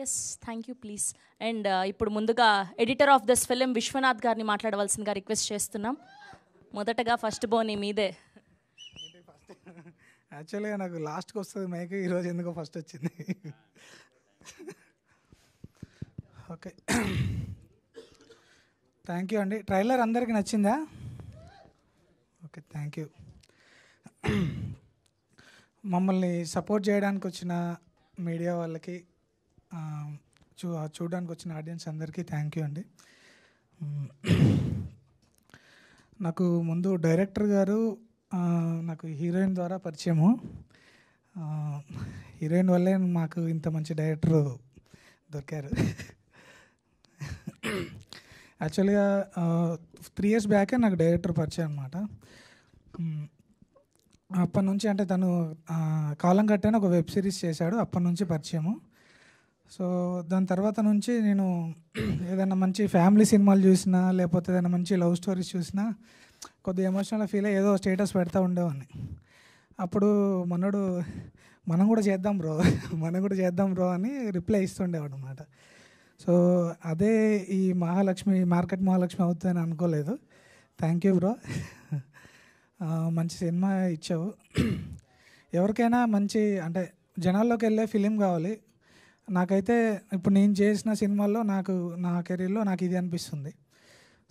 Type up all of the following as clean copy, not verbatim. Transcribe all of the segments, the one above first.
Yes, thank you please. And ఇప్పుడు ముందుగా editor of this film Viswanath గారిని మాట్లాడవలసిందిగా రిక్వెస్ట్ చేస్తున్నాం. మొదటగా ఫస్ట్ బోని మీదే. యాక్చువల్గా నాకు లాస్ట్కి వస్తుంది మైక్, ఈరోజు ఎందుకో ఫస్ట్ వచ్చింది. ఓకే, థ్యాంక్ యూ అండి. ట్రైలర్ అందరికీ నచ్చిందా? Okay, thank you. మమ్మల్ని సపోర్ట్ చేయడానికి వచ్చిన మీడియా వాళ్ళకి, చూడడానికి వచ్చిన ఆడియన్స్ అందరికీ థ్యాంక్ యూ అండి. నాకు ముందు డైరెక్టర్ గారు నాకు హీరోయిన్ ద్వారా పరిచయము. హీరోయిన్ వల్లే మాకు ఇంత మంచి డైరెక్టర్ దొరికారు. యాక్చువల్గా 3 years బ్యాకే నాకు డైరెక్టర్ పరిచయం అనమాట. అప్పటి నుంచి అంటే తను కాలం కట్టని ఒక వెబ్ సిరీస్ చేశాడు, అప్పటి నుంచి పరిచయము. సో దాని తర్వాత నుంచి నేను ఏదైనా మంచి ఫ్యామిలీ సినిమాలు చూసినా, లేకపోతే ఏదైనా మంచి లవ్ స్టోరీస్ చూసినా కొద్దిగా ఎమోషనల్గా ఫీల్ అయ్యి ఏదో స్టేటస్ పెడతా ఉండేవాడిని. అప్పుడు మనం కూడా చేద్దాం బ్రో అని రిప్లై ఇస్తుండేవాడు అనమాట. సో అదే ఈ మార్కెట్ మహాలక్ష్మి అవుతుందని అనుకోలేదు. థ్యాంక్ యూ బ్రో, మంచి సినిమా ఇచ్చావు. ఎవరికైనా మంచి అంటే జనాల్లోకి వెళ్ళే ఫిలిం కావాలి. నాకైతే ఇప్పుడు నేను చేసిన సినిమాల్లో నా కెరీర్లో నాకు ఇది అనిపిస్తుంది.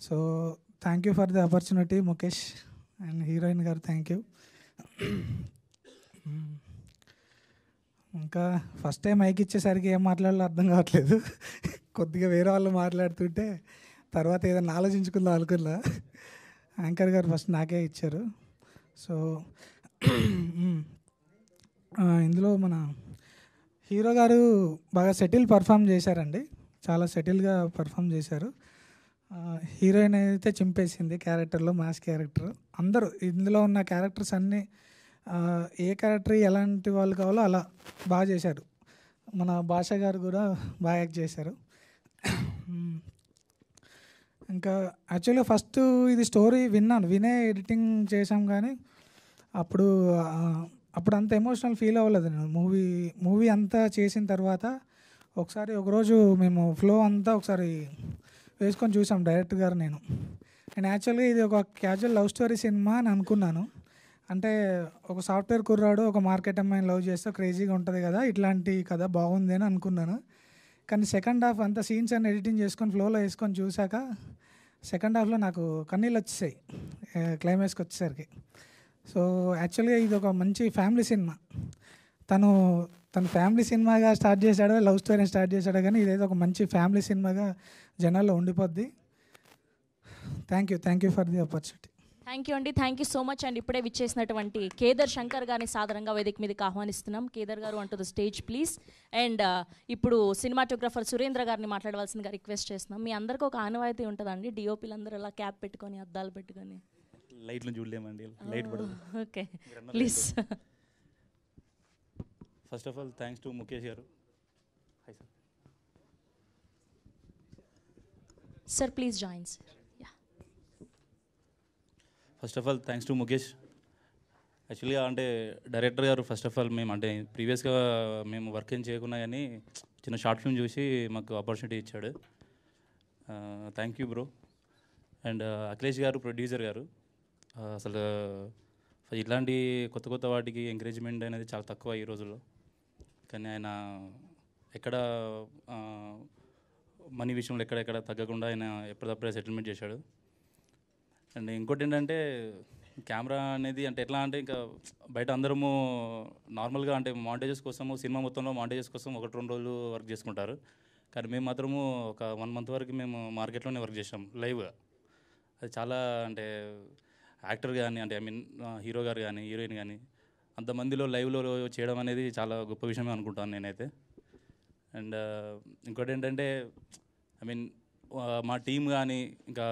So thank you for the opportunity Mukesh and heroine గారు, థ్యాంక్ యూ. ఇంకా ఫస్ట్ టైం మైక్ ఇచ్చేసరికి ఏం మాట్లాడాలో అర్థం కావట్లేదు. కొద్దిగా వేరే వాళ్ళు మాట్లాడుతుంటే తర్వాత ఏదైనా ఆలోచించుకుందాం అనుకున్నా. యాంకర్ గారు ఫస్ట్ నాకే ఇచ్చారు. సో ఇందులో మన హీరో గారు బాగా సెటిల్ పర్ఫామ్ చేశారండి, చాలా సెటిల్గా పర్ఫామ్ చేశారు. హీరోయిన్ అయితే చింపేసింది క్యారెక్టర్లో, మాస్ క్యారెక్టర్. అందరూ ఇందులో ఉన్న క్యారెక్టర్స్ అన్నీ ఏ క్యారెక్టర్ ఎలాంటి వాళ్ళు కావాలో అలా బాగా చేశారు. మన భాష గారు కూడా బాగా యాక్ట్ చేశారు. ఇంకా యాక్చువల్గా ఫస్ట్ ఇది స్టోరీ వినే ఎడిటింగ్ చేసాం, కానీ అప్పుడు అంత ఎమోషనల్ ఫీల్ అవ్వలేదు నేను. మూవీ అంతా చేసిన తర్వాత ఒకరోజు మేము ఫ్లో అంతా ఒకసారి వేసుకొని చూసాం డైరెక్టర్ గారు నేను యాక్చువల్గా ఇది ఒక క్యాజువల్ లవ్ స్టోరీ సినిమా అని అనుకున్నాను. అంటే ఒక సాఫ్ట్వేర్ కుర్రాడు ఒక మార్కెట్ అమ్మాయిని లవ్ చేస్తే క్రేజీగా ఉంటుంది కదా, ఇట్లాంటి కథ బాగుంది అని అనుకున్నాను. కానీ సెకండ్ హాఫ్ అంతా సీన్స్ అన్ని ఎడిటింగ్ చేసుకొని ఫ్లోలో వేసుకొని చూశాక సెకండ్ హాఫ్లో నాకు కన్నీళ్ళు వచ్చేసాయి క్లైమాక్స్కి వచ్చేసరికి. సో యాక్చువల్గా ఇది ఒక మంచి ఫ్యామిలీ సినిమా. తను ఫ్యామిలీ సినిమాగా స్టార్ట్ చేశాడో, లవ్ స్టోరీని స్టార్ట్ చేశాడో, కానీ ఇదైతే ఒక మంచి ఫ్యామిలీ సినిమాగా జనాల్లో ఉండిపోద్ది. Thank you for the opportunity. Thank you అండి, thank you so much. And ఇప్పుడే విచ్చేసినటువంటి కేదర్ శంకర్ గారిని సాధారణంగా వేదిక మీదకి ఆహ్వానిస్తున్నాం. కేదర్ గారు అంటూ ద స్టేజ్ ప్లీజ్. అండ్ ఇప్పుడు సినిమాటోగ్రఫర్ సురేంద్ర గారిని మాట్లాడవలసిందిగా రిక్వెస్ట్ చేస్తున్నాం. మీ అందరికీ ఒక ఆనవాయితీ ఉంటుందండి, డిఓపీలు అందరూ అలా క్యాప్ పెట్టుకొని అద్దాలు పెట్టుకొని లైట్లు చూడలేమండి, లైట్ పడదు. Okay please. First of all thanks to Mukesh garu. Hi sir. Sir please join sir. First of all thanks to Mukesh. యాక్చువల్గా అంటే డైరెక్టర్ గారు ఫస్ట్ ఆఫ్ ఆల్ మేము అంటే ప్రీవియస్గా మేము వర్క్ ఏం చేయకున్నా కానీ చిన్న షార్ట్ ఫిల్మ్ చూసి మాకు ఆపర్చునిటీ ఇచ్చాడు. Thank you bro. And Akhilesh గారు ప్రొడ్యూసర్ గారు, అసలు ఇట్లాంటి కొత్త వాటికి ఎంకరేజ్మెంట్ అనేది చాలా తక్కువ ఈ రోజుల్లో. కానీ ఆయన ఎక్కడ మనీ విషయంలో ఎక్కడెక్కడ తగ్గకుండా ఆయన ఎప్పటికప్పుడే సెటిల్మెంట్ చేశాడు. అండ్ ఇంకోటి ఏంటంటే కెమెరా అనేది అంటే ఎట్లా అంటే ఇంకా బయట అందరము నార్మల్గా అంటే మాంటేజెస్ కోసము సినిమా మొత్తంలో మాంటేజెస్ కోసం 1-2 రోజులు వర్క్ చేసుకుంటారు. కానీ మేము మాత్రము ఒక 1 month వరకు మేము మార్కెట్లోనే వర్క్ చేసాం లైవ్గా. అది చాలా అంటే యాక్టర్ కానీ అంటే హీరో గారు కానీ హీరోయిన్ కానీ అంతమందిలో లైవ్లో చేయడం అనేది చాలా గొప్ప విషయమే అనుకుంటాను నేనైతే. అండ్ ఇంకోటి ఏంటంటే మా టీం కానీ ఇంకా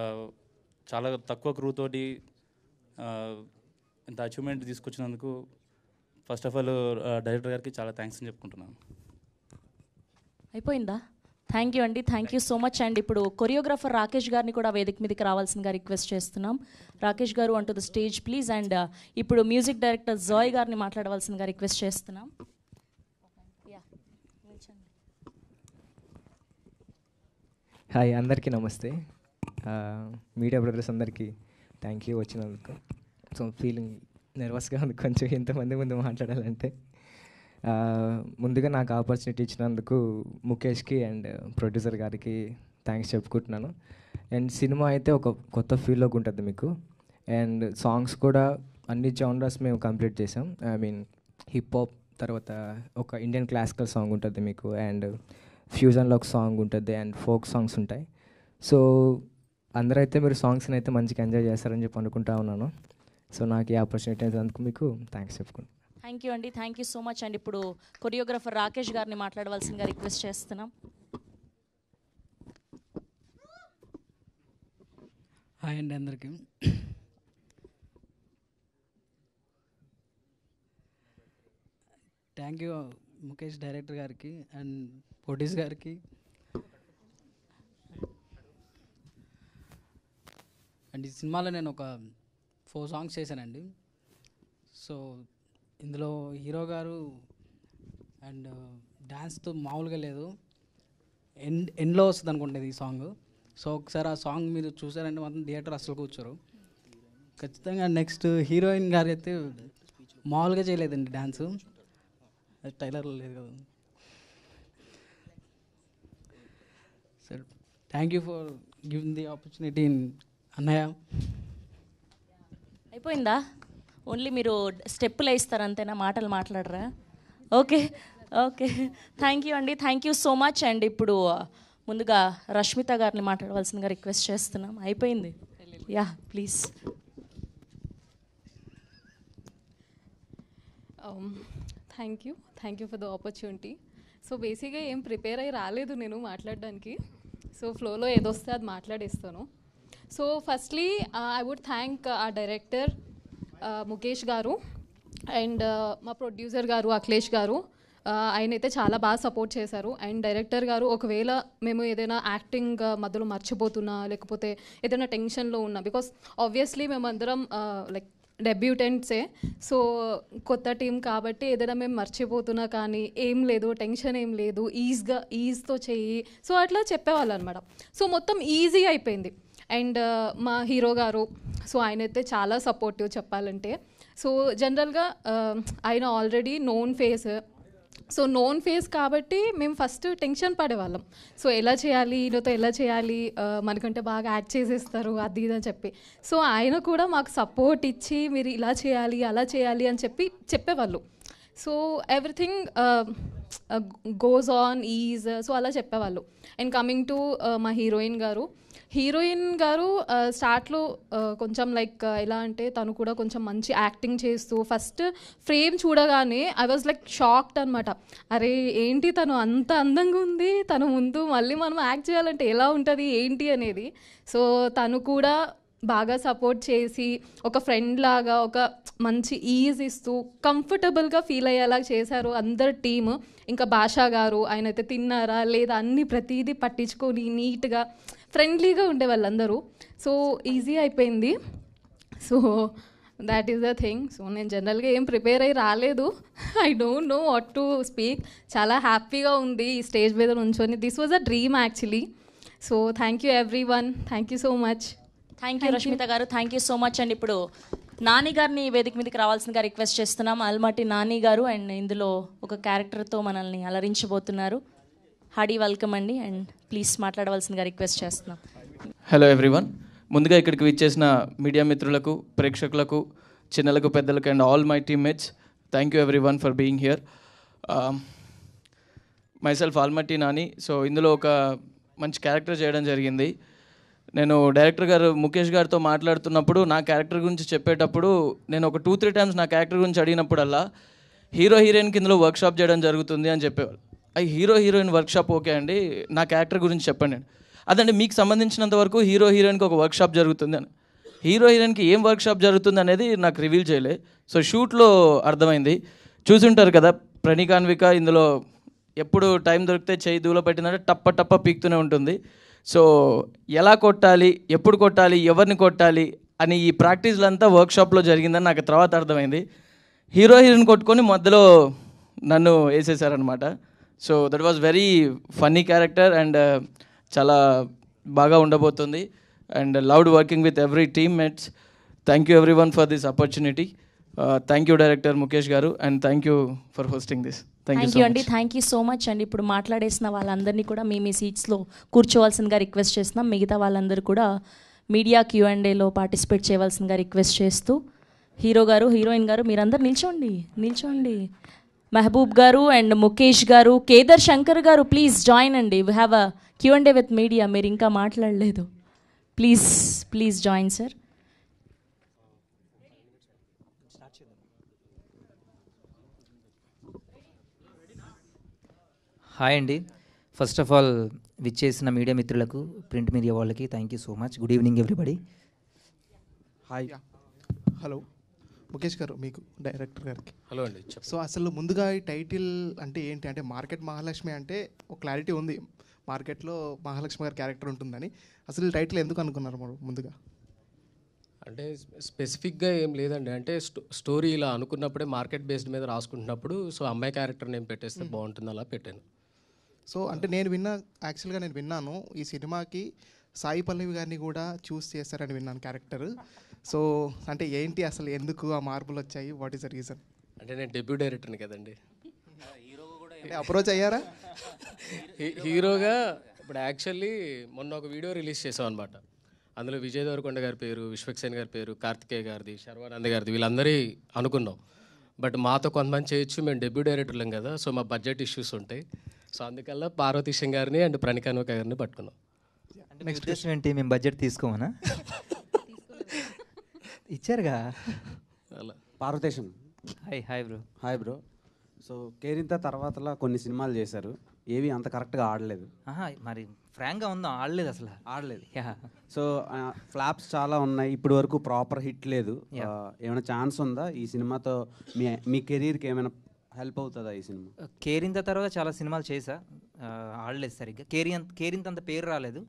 చాలా తక్కువ క్రూ తోటి ఇంత అచీవ్మెంట్ తీసుకొచ్చినందుకు ఫస్ట్ ఆఫ్ ఆల్ డైరెక్టర్ గారికి చాలా థ్యాంక్స్ అని చెప్పుకుంటున్నాను. అయిపోయిందా? థ్యాంక్ యూ అండి, thank you so much. And ఇప్పుడు కొరియోగ్రాఫర్ రాకేష్ గారిని కూడా వేదిక మీదకి రావాల్సిందిగా రిక్వెస్ట్ చేస్తున్నాం. రాకేష్ గారు అంటూ ద స్టేజ్ ప్లీజ్. అండ్ ఇప్పుడు మ్యూజిక్ డైరెక్టర్ జాయ్ గారిని మాట్లాడవలసిందిగా రిక్వెస్ట్ చేస్తున్నాం. హాయ్ అందరికీ నమస్తే. మీడియా బ్రదర్స్ అందరికీ థ్యాంక్ యూ వచ్చినందుకు. సో ఫీలింగ్ నర్వస్గా ఉంది కొంచెం ఇంతమంది ముందు మాట్లాడాలంటే. ముందుగా నాకు ఆపర్చునిటీ ఇచ్చినందుకు ముఖేష్కి అండ్ ప్రొడ్యూసర్ గారికి థ్యాంక్స్ చెప్పుకుంటున్నాను. అండ్ సినిమా అయితే ఒక కొత్త ఫీల్లోకి ఉంటుంది మీకు. అండ్ సాంగ్స్ కూడా అన్ని జానర్స్ మేము కంప్లీట్ చేసాం. ఐ మీన్ హిప్ హాప్, తర్వాత ఒక ఇండియన్ క్లాసికల్ సాంగ్ ఉంటుంది మీకు, అండ్ ఫ్యూజన్లో ఒక సాంగ్ ఉంటుంది, అండ్ ఫోక్ సాంగ్స్ ఉంటాయి. సో అందరైతే మీరు సాంగ్స్ని అయితే మంచిగా ఎంజాయ్ చేస్తారని చెప్పి అనుకుంటా ఉన్నాను. సో నాకు ఈ ఆపర్చునిటీ అందుకు మీకు థ్యాంక్స్ చెప్పుకుంటాను. థ్యాంక్ యూ అండి, థ్యాంక్ యూ సో మచ్ అండి. ఇప్పుడు కొరియోగ్రాఫర్ రాకేష్ గారిని మాట్లాడవలసిందిగా రిక్వెస్ట్ చేస్తున్నాం. హాయ్ అండి అందరికీ. థ్యాంక్ యూ ముఖేష్ డైరెక్టర్ గారికి అండ్ ప్రొడ్యూస్ గారికి. అండ్ ఈ సినిమాలో నేను ఒక 4 సాంగ్స్ చేశానండి. సో ఇందులో హీరో గారు అండ్ డ్యాన్స్తో మామూలుగా లేదు, ఎండ్లో వస్తుంది అనుకుంటుంది ఈ సాంగ్. సో ఒకసారి ఆ సాంగ్ మీరు చూసారంటే మాత్రం థియేటర్ అసలు కూర్చోరు ఖచ్చితంగా. నెక్స్ట్ హీరోయిన్ గారు అయితే మామూలుగా చేయలేదండి డ్యాన్స్, టైలర్లో లేదు కదా. Sir thank you for giving the opportunity అన్నయ్య. అయిపోయిందా? ఓన్లీ మీరు స్టెప్పులు వేస్తారు అంతేనా, మాటలు మాట్లాడరా? ఓకే ఓకే, థ్యాంక్ యూ అండి, thank you so much. And ఇప్పుడు ముందుగా రష్మిత గారిని మాట్లాడవలసిందిగా రిక్వెస్ట్ చేస్తున్నాం. అయిపోయింది, yeah please. Thank you for the opportunity. So బేసిక్గా ఏం ప్రిపేర్ అయ్యి రాలేదు నేను మాట్లాడడానికి. సో ఫ్లోలో ఏదొస్తే అది మాట్లాడేస్తాను. So firstly I would thank uh director Mukesh garu and మా ప్రొడ్యూసర్ గారు అఖిలేష్ గారు. ఆయన అయితే చాలా బాగా సపోర్ట్ చేశారు. అండ్ డైరెక్టర్ గారు ఒకవేళ మేము ఏదైనా యాక్టింగ్ మధ్యలో మర్చిపోతున్నా లేకపోతే ఏదైనా టెన్షన్లో ఉన్నా, బికాస్ ఆబ్వియస్లీ మేమందరం లైక్ డెబ్యూటెంట్సే, సో కొత్త టీం కాబట్టి ఏదైనా మేము మర్చిపోతున్నా కానీ ఏం లేదు, టెన్షన్ ఏం లేదు, ఈజ్తో చెయ్యి, సో అట్లా చెప్పేవాళ్ళు అనమాట. సో మొత్తం ఈజీ అయిపోయింది. అండ్ మా హీరో గారు, సో ఆయన అయితే చాలా సపోర్టివ్ చెప్పాలంటే. సో జనరల్గా ఆయన already known face, so known face కాబట్టి మేము ఫస్ట్ టెన్షన్ పడేవాళ్ళం. సో ఎలా చేయాలి, ఈయనతో ఎలా చేయాలి, మనకంటే బాగా యాక్ట్ చేసేస్తారు అది ఇది అని చెప్పి. సో ఆయన కూడా మాకు సపోర్ట్ ఇచ్చి మీరు ఇలా చేయాలి అలా చేయాలి అని చెప్పేవాళ్ళు. So everything goes on is, so అలా చెప్పేవాళ్ళు. అండ్ కమింగ్ టు మా హీరోయిన్ గారు స్టార్ట్లో కొంచెం లైక్ ఎలా అంటే తను కూడా కొంచెం మంచి యాక్టింగ్ చేస్తూ ఫస్ట్ ఫ్రేమ్ చూడగానే ఐ వాజ్ లైక్ షాక్డ్ అనమాట. అరే ఏంటి తను అంత అందంగా ఉంది, తను ముందు మళ్ళీ మనం యాక్ట్ చేయాలంటే ఎలా ఉంటుంది ఏంటి అనేది. సో తను కూడా బాగా సపోర్ట్ చేసి ఒక ఫ్రెండ్ లాగా ఒక మంచి ఈజ్ ఇస్తూ కంఫర్టబుల్గా ఫీల్ అయ్యేలా చేశారు అందరు టీమ్. ఇంకా భాషా గారు, ఆయన అయితే తిన్నారా లేదా అన్ని ప్రతిదీ పట్టించుకొని నీట్గా ఫ్రెండ్లీగా ఉండే వాళ్ళందరూ. సో ఈజీ అయిపోయింది. So that is the thing. So నేను జనరల్గా ఏం ప్రిపేర్ అయ్యి రాలేదు, I don't know what to speak. చాలా హ్యాపీగా ఉంది ఈ స్టేజ్ మీద నుంచొని. This was a dream actually. So thank you everyone, thank you so much. Thank you Rashmitha garu, thank you so much. And ఇప్పుడు నాని గారిని వేదిక మీదకి రావాల్సిందిగా రిక్వెస్ట్ చేస్తున్నాం. అల్మటి నాని గారు అండ్ ఇందులో ఒక క్యారెక్టర్తో మనల్ని అలరించబోతున్నారు. హార్డీ వెల్కమ్ అండి, అండ్ ప్లీజ్ మాట్లాడవలసిందిగా రిక్వెస్ట్ చేస్తున్నాం. Hello everyone. ముందుగా ఇక్కడికి విచ్చేసిన మీడియా మిత్రులకు, ప్రేక్షకులకు, చిన్నలకు, పెద్దలకు and all my teammates, thank you everyone for being here. Myself Almatti Nani. So ఇందులో ఒక మంచి క్యారెక్టర్ చేయడం జరిగింది. నేను డైరెక్టర్ గారు ముఖేష్ గారితో మాట్లాడుతున్నప్పుడు నా క్యారెక్టర్ గురించి చెప్పేటప్పుడు నేను ఒక 2-3 టైమ్స్ నా క్యారెక్టర్ గురించి అడిగినప్పుడల్లా హీరో హీరోయిన్కి ఇందులో వర్క్షాప్ చేయడం జరుగుతుంది అని చెప్పేవాళ్ళు. అవి హీరో హీరోయిన్ వర్క్షాప్ ఓకే అండి, నా క్యారెక్టర్ గురించి చెప్పండి అండి. అదండి మీకు సంబంధించినంత వరకు హీరో హీరోయిన్కి ఒక వర్క్షాప్ జరుగుతుంది అని. హీరో హీరోయిన్కి ఏం వర్క్షాప్ జరుగుతుంది అనేది నాకు రివీల్ చేయలే. సో షూట్లో అర్థమైంది. చూసుంటారు కదా ప్రణీకాన్విక ఇందులో ఎప్పుడు టైం దొరికితే చేయి దూలో పెట్టిందంటే టప్ప పీక్తూనే ఉంటుంది. సో ఎలా కొట్టాలి, ఎప్పుడు కొట్టాలి, ఎవరిని కొట్టాలి అని ఈ ప్రాక్టీస్లంతా వర్క్షాప్లో జరిగిందని నాకు తర్వాత అర్థమైంది. హీరో హీరోయిన్ కొట్టుకొని మధ్యలో నన్ను వేసేసారనమాట. So that was very funny character and చాలా బాగా ఉండబోతుంది. And loved working with every teammates. Thank you everyone for this opportunity. Thank you director Mukesh garu and thank you for hosting this. Thank you అండి. Thank you so much అండి. ఇప్పుడు మాట్లాడేసిన వాళ్ళందరినీ కూడా మీ సీట్స్లో కూర్చోవలసిందిగా request చేస్తున్నాం. మిగతా వాళ్ళందరూ కూడా మీడియా Q&Aలో పార్టిసిపేట్ చేయవలసిందిగా రిక్వెస్ట్ చేస్తూ, హీరో గారు, హీరోయిన్ గారు మీరందరూ నిల్చోండి. మెహబూబ్ గారు అండ్ ముఖేష్ గారు, కేదర్ శంకర్ గారు ప్లీజ్ జాయిన్ అండి. We have a Q&A with media. మీరు ఇంకా మాట్లాడలేదు. Please join sir. హాయ్ అండి. ఫస్ట్ ఆఫ్ ఆల్ విచ్చేసిన మీడియా మిత్రులకు, ప్రింట్ మీడియా వాళ్ళకి thank you so much. Good evening everybody. Hi. Hello Mukesh గారు, మీకు డైరెక్టర్ గారికి హలో అండి. సో అసలు ముందుగా ఈ టైటిల్ అంటే ఏంటి, అంటే మార్కెట్ మహాలక్ష్మి అంటే ఒక క్లారిటీ ఉంది, మార్కెట్లో మహాలక్ష్మి గారి క్యారెక్టర్ ఉంటుందని. అసలు ఈ టైటిల్ ఎందుకు అనుకున్నారు మీరు ముందుగా? అంటే స్పెసిఫిక్గా ఏం లేదండి. అంటే స్టోరీ ఇలా అనుకున్నప్పుడే మార్కెట్ బేస్డ్ మీద రాసుకుంటున్నప్పుడు సో అమ్మాయి క్యారెక్టర్ నేను పెట్టేస్తే బాగుంటుంది, అలా పెట్టాను. సో అంటే యాక్చువల్గా నేను విన్నాను ఈ సినిమాకి సాయి పల్లవి గారిని కూడా చూస్ చేస్తారని విన్నాను క్యారెక్టర్. సో అంటే ఏంటి అసలు, ఎందుకు ఆ మార్పులు వచ్చాయి, వాట్ ఈస్ ద రీజన్? అంటే నేను డెబ్యూ డైరెక్టర్ని కదండి. అంటే అప్రోచ్ అయ్యారా హీరోగా? ఇప్పుడు యాక్చువల్లీ మొన్న ఒక వీడియో రిలీజ్ చేసాం అనమాట. అందులో విజయ్ దేవరకొండ గారి పేరు, విశ్వక్సేన్ గారి పేరు, కార్తికేయ గారిది, శర్వానంద్ గారిది, వీళ్ళందరి అనుకున్నాం. బట్ మాతో కొంతమంది చేయొచ్చు, మేము డెబ్యూ డైరెక్టర్లం కదా, సో మా బడ్జెట్ ఇష్యూస్ ఉంటాయి. సో అందుకల్లా పార్వతీశం గారిని అండ్ ప్రణికానోక గారిని పట్టుకున్నాం. నెక్స్ట్ క్వశ్చన్ ఏంటి, మేము బడ్జెట్ తీసుకోమనా? ఇచ్చారుగా. అలా Parvateesam. Hi bro. Hi bro. So Kerintha తర్వాతలా కొన్ని సినిమాలు చేశారు, ఏవి అంత కరెక్ట్గా ఆడలేదు. మరి ఫ్రాంక్గా ఉందా, ఆడలేదు. సో ఫ్లాప్స్ చాలా ఉన్నాయి, ఇప్పటి వరకు ప్రాపర్ హిట్ లేదు. ఏమైనా ఛాన్స్ ఉందా ఈ సినిమాతో మీ కెరీర్కి ఏమైనా హెల్ప్ అవుతుందా ఈ సినిమా? కేరింత తర్వాత చాలా సినిమాలు చేశా, ఆడలేదు సరిగ్గా. కేరింత అంత పేరు రాలేదు.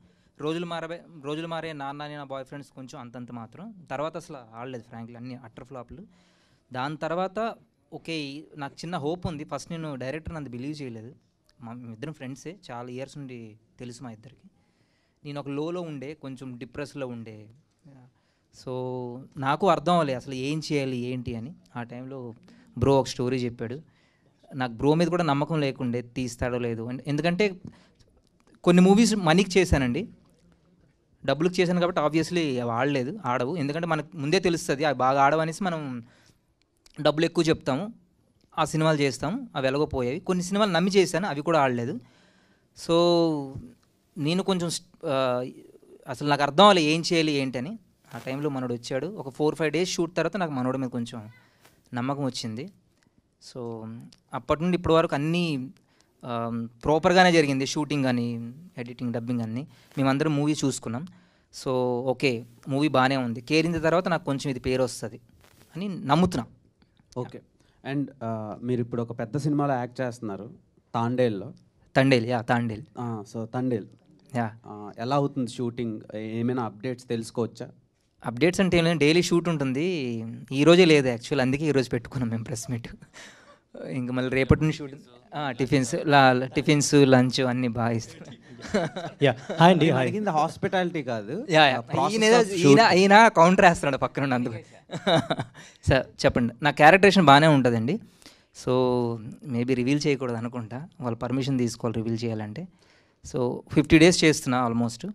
రోజులు మారే నాన్న నా బాయ్ ఫ్రెండ్స్ కొంచెం అంతంత మాత్రం. తర్వాత అసలు ఆడలేదు ఫ్రాంక్లీ, అన్ని అట్టర్ ఫ్లాప్లు. దాని తర్వాత ఓకే, నాకు చిన్న హోప్ ఉంది. ఫస్ట్ నేను డైరెక్టర్ అంత బిలీవ్ చేయలేదు. ఇద్దరం ఫ్రెండ్సే, చాలా ఇయర్స్ నుండి తెలుసు మా ఇద్దరికి. నేను ఒక లోలో ఉండే, కొంచెం డిప్రెస్లో ఉండే. సో నాకు అర్థం అవ్వలేదు అసలు ఏం చేయాలి ఏంటి అని. ఆ టైంలో బ్రో ఒక స్టోరీ చెప్పాడు. నాకు బ్రో మీద కూడా నమ్మకం లేకుండే, తీస్తాడో లేదు. ఎందుకంటే కొన్ని మూవీస్ మనీకి చేశానండి, డబ్బులకు చేశాను కాబట్టి ఆబ్వియస్లీ అవి ఆడవు. ఎందుకంటే మనకు ముందే తెలుస్తుంది అవి బాగా ఆడవనేసి మనం డబ్బులు ఎక్కువ చెప్తాము, ఆ సినిమాలు చేస్తాము, అవి ఎలాగోపోయాయి. కొన్ని సినిమాలు నమ్మి చేశాను, అవి కూడా ఆడలేదు. సో నేను కొంచెం అసలు నాకు అర్థం అవ్వాలి ఏం చేయాలి ఏంటని. ఆ టైంలో మనోడు వచ్చాడు. ఒక 4-5 డేస్ షూట్ తర్వాత నాకు మనోడి మీద కొంచెం నమ్మకం వచ్చింది. సో అప్పటి నుండి ఇప్పటి వరకు అన్నీ ప్రాపర్గానే జరిగింది. షూటింగ్ కానీ, ఎడిటింగ్, డబ్బింగ్ అన్నీ మేమందరం మూవీ చూసుకున్నాం. సో ఓకే, మూవీ బాగానే ఉంది. కేరింత తర్వాత నాకు కొంచెం ఇది పేరు వస్తుంది అని నమ్ముతున్నా. ఓకే. అండ్ మీరు ఇప్పుడు ఒక పెద్ద సినిమాలో యాక్ట్ చేస్తున్నారు, తాండేల్. సో తాండేల్ ఎలా అవుతుంది షూటింగ్, ఏమైనా అప్డేట్స్ తెలుసుకోవచ్చా? అప్డేట్స్ అంటే ఏమైనా డైలీ షూట్ ఉంటుంది. ఈ రోజే లేదు యాక్చువల్, అందుకే ఈరోజు పెట్టుకున్నాం మేము ప్రెస్ మీట్. ఇంకా మళ్ళీ రేపటి నుంచి షూటింగ్, టిఫిన్స్ లంచ్ అన్నీ బాగా ఇస్తాం. హాస్పిటాలిటీ కాదు, ఈయన కౌంటర్ వేస్తున్నాడు పక్కన అందుకు. సార్ చెప్పండి. నా క్యారెక్టరేషన్ బాగానే ఉంటుందండి. సో మేబీ రివీల్ చేయకూడదు అనుకుంటా, వాళ్ళు పర్మిషన్ తీసుకోవాలి రివీల్ చేయాలంటే. సో 50 days చేస్తున్నా ఆల్మోస్ట్.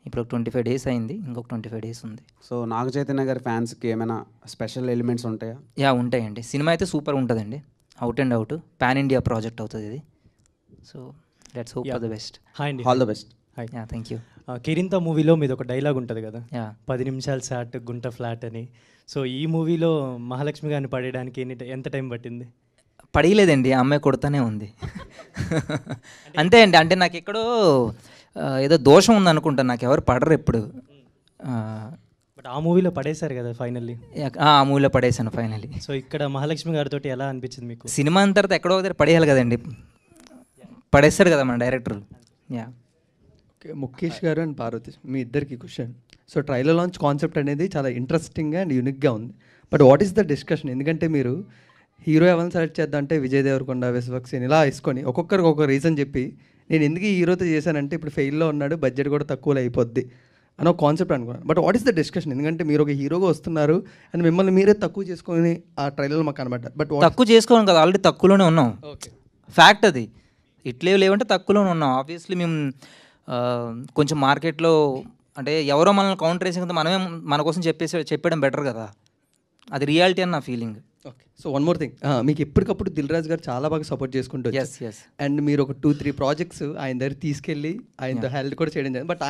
ఇప్పుడు 25 days అయింది, ఇంకొక 25 days ఉంది. సో నాగ చైతన్య గారి ఫ్యాన్స్కి ఏమైనా స్పెషల్ ఎలిమెంట్స్ ఉంటాయా? ఉంటాయండి. సినిమా అయితే సూపర్ ఉంటుందండి, out and out pan India project అవుతుంది ఇది. So let's hope for the best. All the best. Thank you. Kerintha మూవీలో మీది ఒక డైలాగ్ ఉంటుంది కదా, 10 నిమిషాలు సాట్ గుంట ఫ్లాట్ అని. సో ఈ మూవీలో మహాలక్ష్మి గారిని పడేయడానికి ఎంత టైం పట్టింది? పడేయలేదండి, ఆ అమ్మాయి కొడుతూనే ఉంది. అంతే అండి. అంటే నాకు ఎక్కడో ఏదో దోషం ఉందనుకుంటాను, నాకు ఎవరు పడరు ఎప్పుడు. బట్ ఆ మూవీలో పడేశారు కదా ఫైనల్లీ? ఆ మూవీలో పడేశాను ఫైనల్లీ. సో ఇక్కడ మహాలక్ష్మి గారితో ఎలా అనిపించింది మీకు? సినిమా అంత తర్వాత ఎక్కడో దగ్గర పడేయాలి కదండి, పడేస్తారు కదా మన director. Okay, Mukesh garu and Parvati, మీ ఇద్దరికి question. So trailer launch concept అనేది చాలా ఇంట్రెస్టింగ్గా అండ్ యూనిక్గా ఉంది. But what is the discussion? ఎందుకంటే మీరు హీరో ఎవరిని సెలెక్ట్ చేద్దాం అంటే విజయ్ దేవరకొండ, విశ్వక్సేన్ ఇలా వేసుకొని ఒక్కొక్కరికి ఒక్కొక్క రీజన్ చెప్పి నేను ఎందుకు ఈ హీరోతో చేశానంటే ఇప్పుడు ఫెయిల్లో ఉన్నాడు, బడ్జెట్ కూడా తక్కువలో అయిపోద్ది అని ఒక కాన్సెప్ట్ అనుకున్నాను. But what is the discussion? ఎందుకంటే మీరు ఒక హీరోగా వస్తున్నారు అండ్ మిమ్మల్ని మీరే తక్కువ చేసుకొని ఆ ట్రైలర్లో మాకు కనబడ్డారు. బట్ తక్కువ చేసుకోవాలి కదా, ఆల్రెడీ తక్కువలోనే ఉన్నాం. ఫ్యాక్ట్ అది. ఇట్లే లేవంటే తక్కువలోనే ఉన్నాం. ఆబ్వియస్లీ మేము కొంచెం మార్కెట్లో అంటే ఎవరో మనల్ని కౌంటర్ వేసిన మనమే మన కోసం చెప్పేయడం బెటర్ కదా, అది రియాలిటీ అని నా feeling. Okay, so one more thing, మీకు ఎప్పటికప్పుడు దిల్ రాజు గారు చాలా బాగా సపోర్ట్ చేసుకుంటూ అండ్ మీరు ఒక 2-3 ప్రాజెక్ట్స్ ఆయన దగ్గర తీసుకెళ్ళి ఆయనతో హెల్ప్ కూడా చేయడం జరిగింది. బట్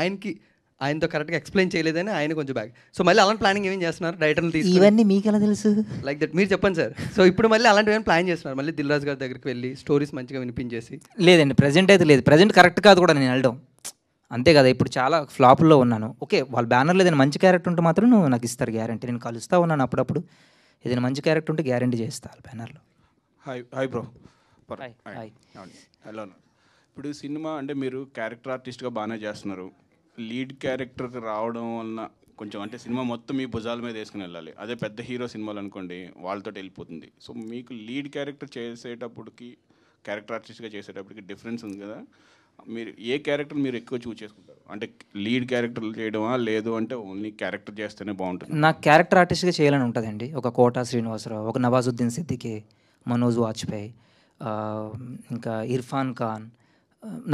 ఆయనతో కరెక్ట్గా ఎక్స్ప్లెయిన్ చేయలేదని ఆయన కొంచెం బ్యాక్. సో మళ్ళీ అలాంటి ప్లానింగ్ ఏమేం చేస్తున్నారు? డైరెక్టర్లు తీసుకు ఇవన్నీ మీకు ఎలా తెలుసు? లైక్ దట్ మీరు చెప్పండి సార్. సో ఇప్పుడు మళ్ళీ అలాంటివి ఏమైనా ప్లాన్ చేస్తున్నారు? మళ్ళీ దిల్ రాజు గారి దగ్గరికి వెళ్ళి స్టోరీస్ మంచిగా వినిపించేసి? లేదండి, ప్రజెంట్ అయితే లేదు. ప్రజెంట్ కరెక్ట్ కాదు కూడా నేను వెళ్ళడం, అంతే కదా. ఇప్పుడు చాలా ఫ్లాపుల్లో ఉన్నాను. ఓకే, వాళ్ళ బ్యానర్లో ఏదైనా మంచి క్యారెక్టర్ ఉంటే మాత్రం నాకు ఇస్తారు గ్యారంటీ. నేను కలుస్తూ ఉన్నాను అప్పుడప్పుడు, ఏదైనా మంచి క్యారెక్టర్ ఉంటే గ్యారంటీ చేస్తా వాళ్ళ బ్యానర్లో. Hi bro. హాయ్. హలో. ఇప్పుడు సినిమా అంటే మీరు క్యారెక్టర్ ఆర్టిస్ట్గా బాగానే చేస్తున్నారు. లీడ్ క్యారెక్టర్కి రావడం వలన కొంచెం అంటే సినిమా మొత్తం మీ భుజాల మీద వేసుకుని వెళ్ళాలి. అదే పెద్ద హీరో సినిమాలు అనుకోండి, వాళ్ళతో వెళ్ళిపోతుంది. సో మీకు లీడ్ క్యారెక్టర్ చేసేటప్పటికి, క్యారెక్టర్ ఆర్టిస్ట్గా చేసేటప్పటికి డిఫరెన్స్ ఉంది కదా. మీరు ఏ క్యారెక్టర్ మీరు ఎక్కువ చూస్ చేసుకుంటారు? అంటే లీడ్ క్యారెక్టర్లు చేయడమా, లేదు అంటే ఓన్లీ క్యారెక్టర్ చేస్తేనే బాగుంటుంది? నాకు క్యారెక్టర్ ఆర్టిస్ట్గా చేయాలని ఉంటుందండి. ఒక కోటా శ్రీనివాసరావు, ఒక నవాజుద్దీన్ సిద్దికి, మనోజ్ వాజ్పేయి, ఇంకా ఇర్ఫాన్ ఖాన్.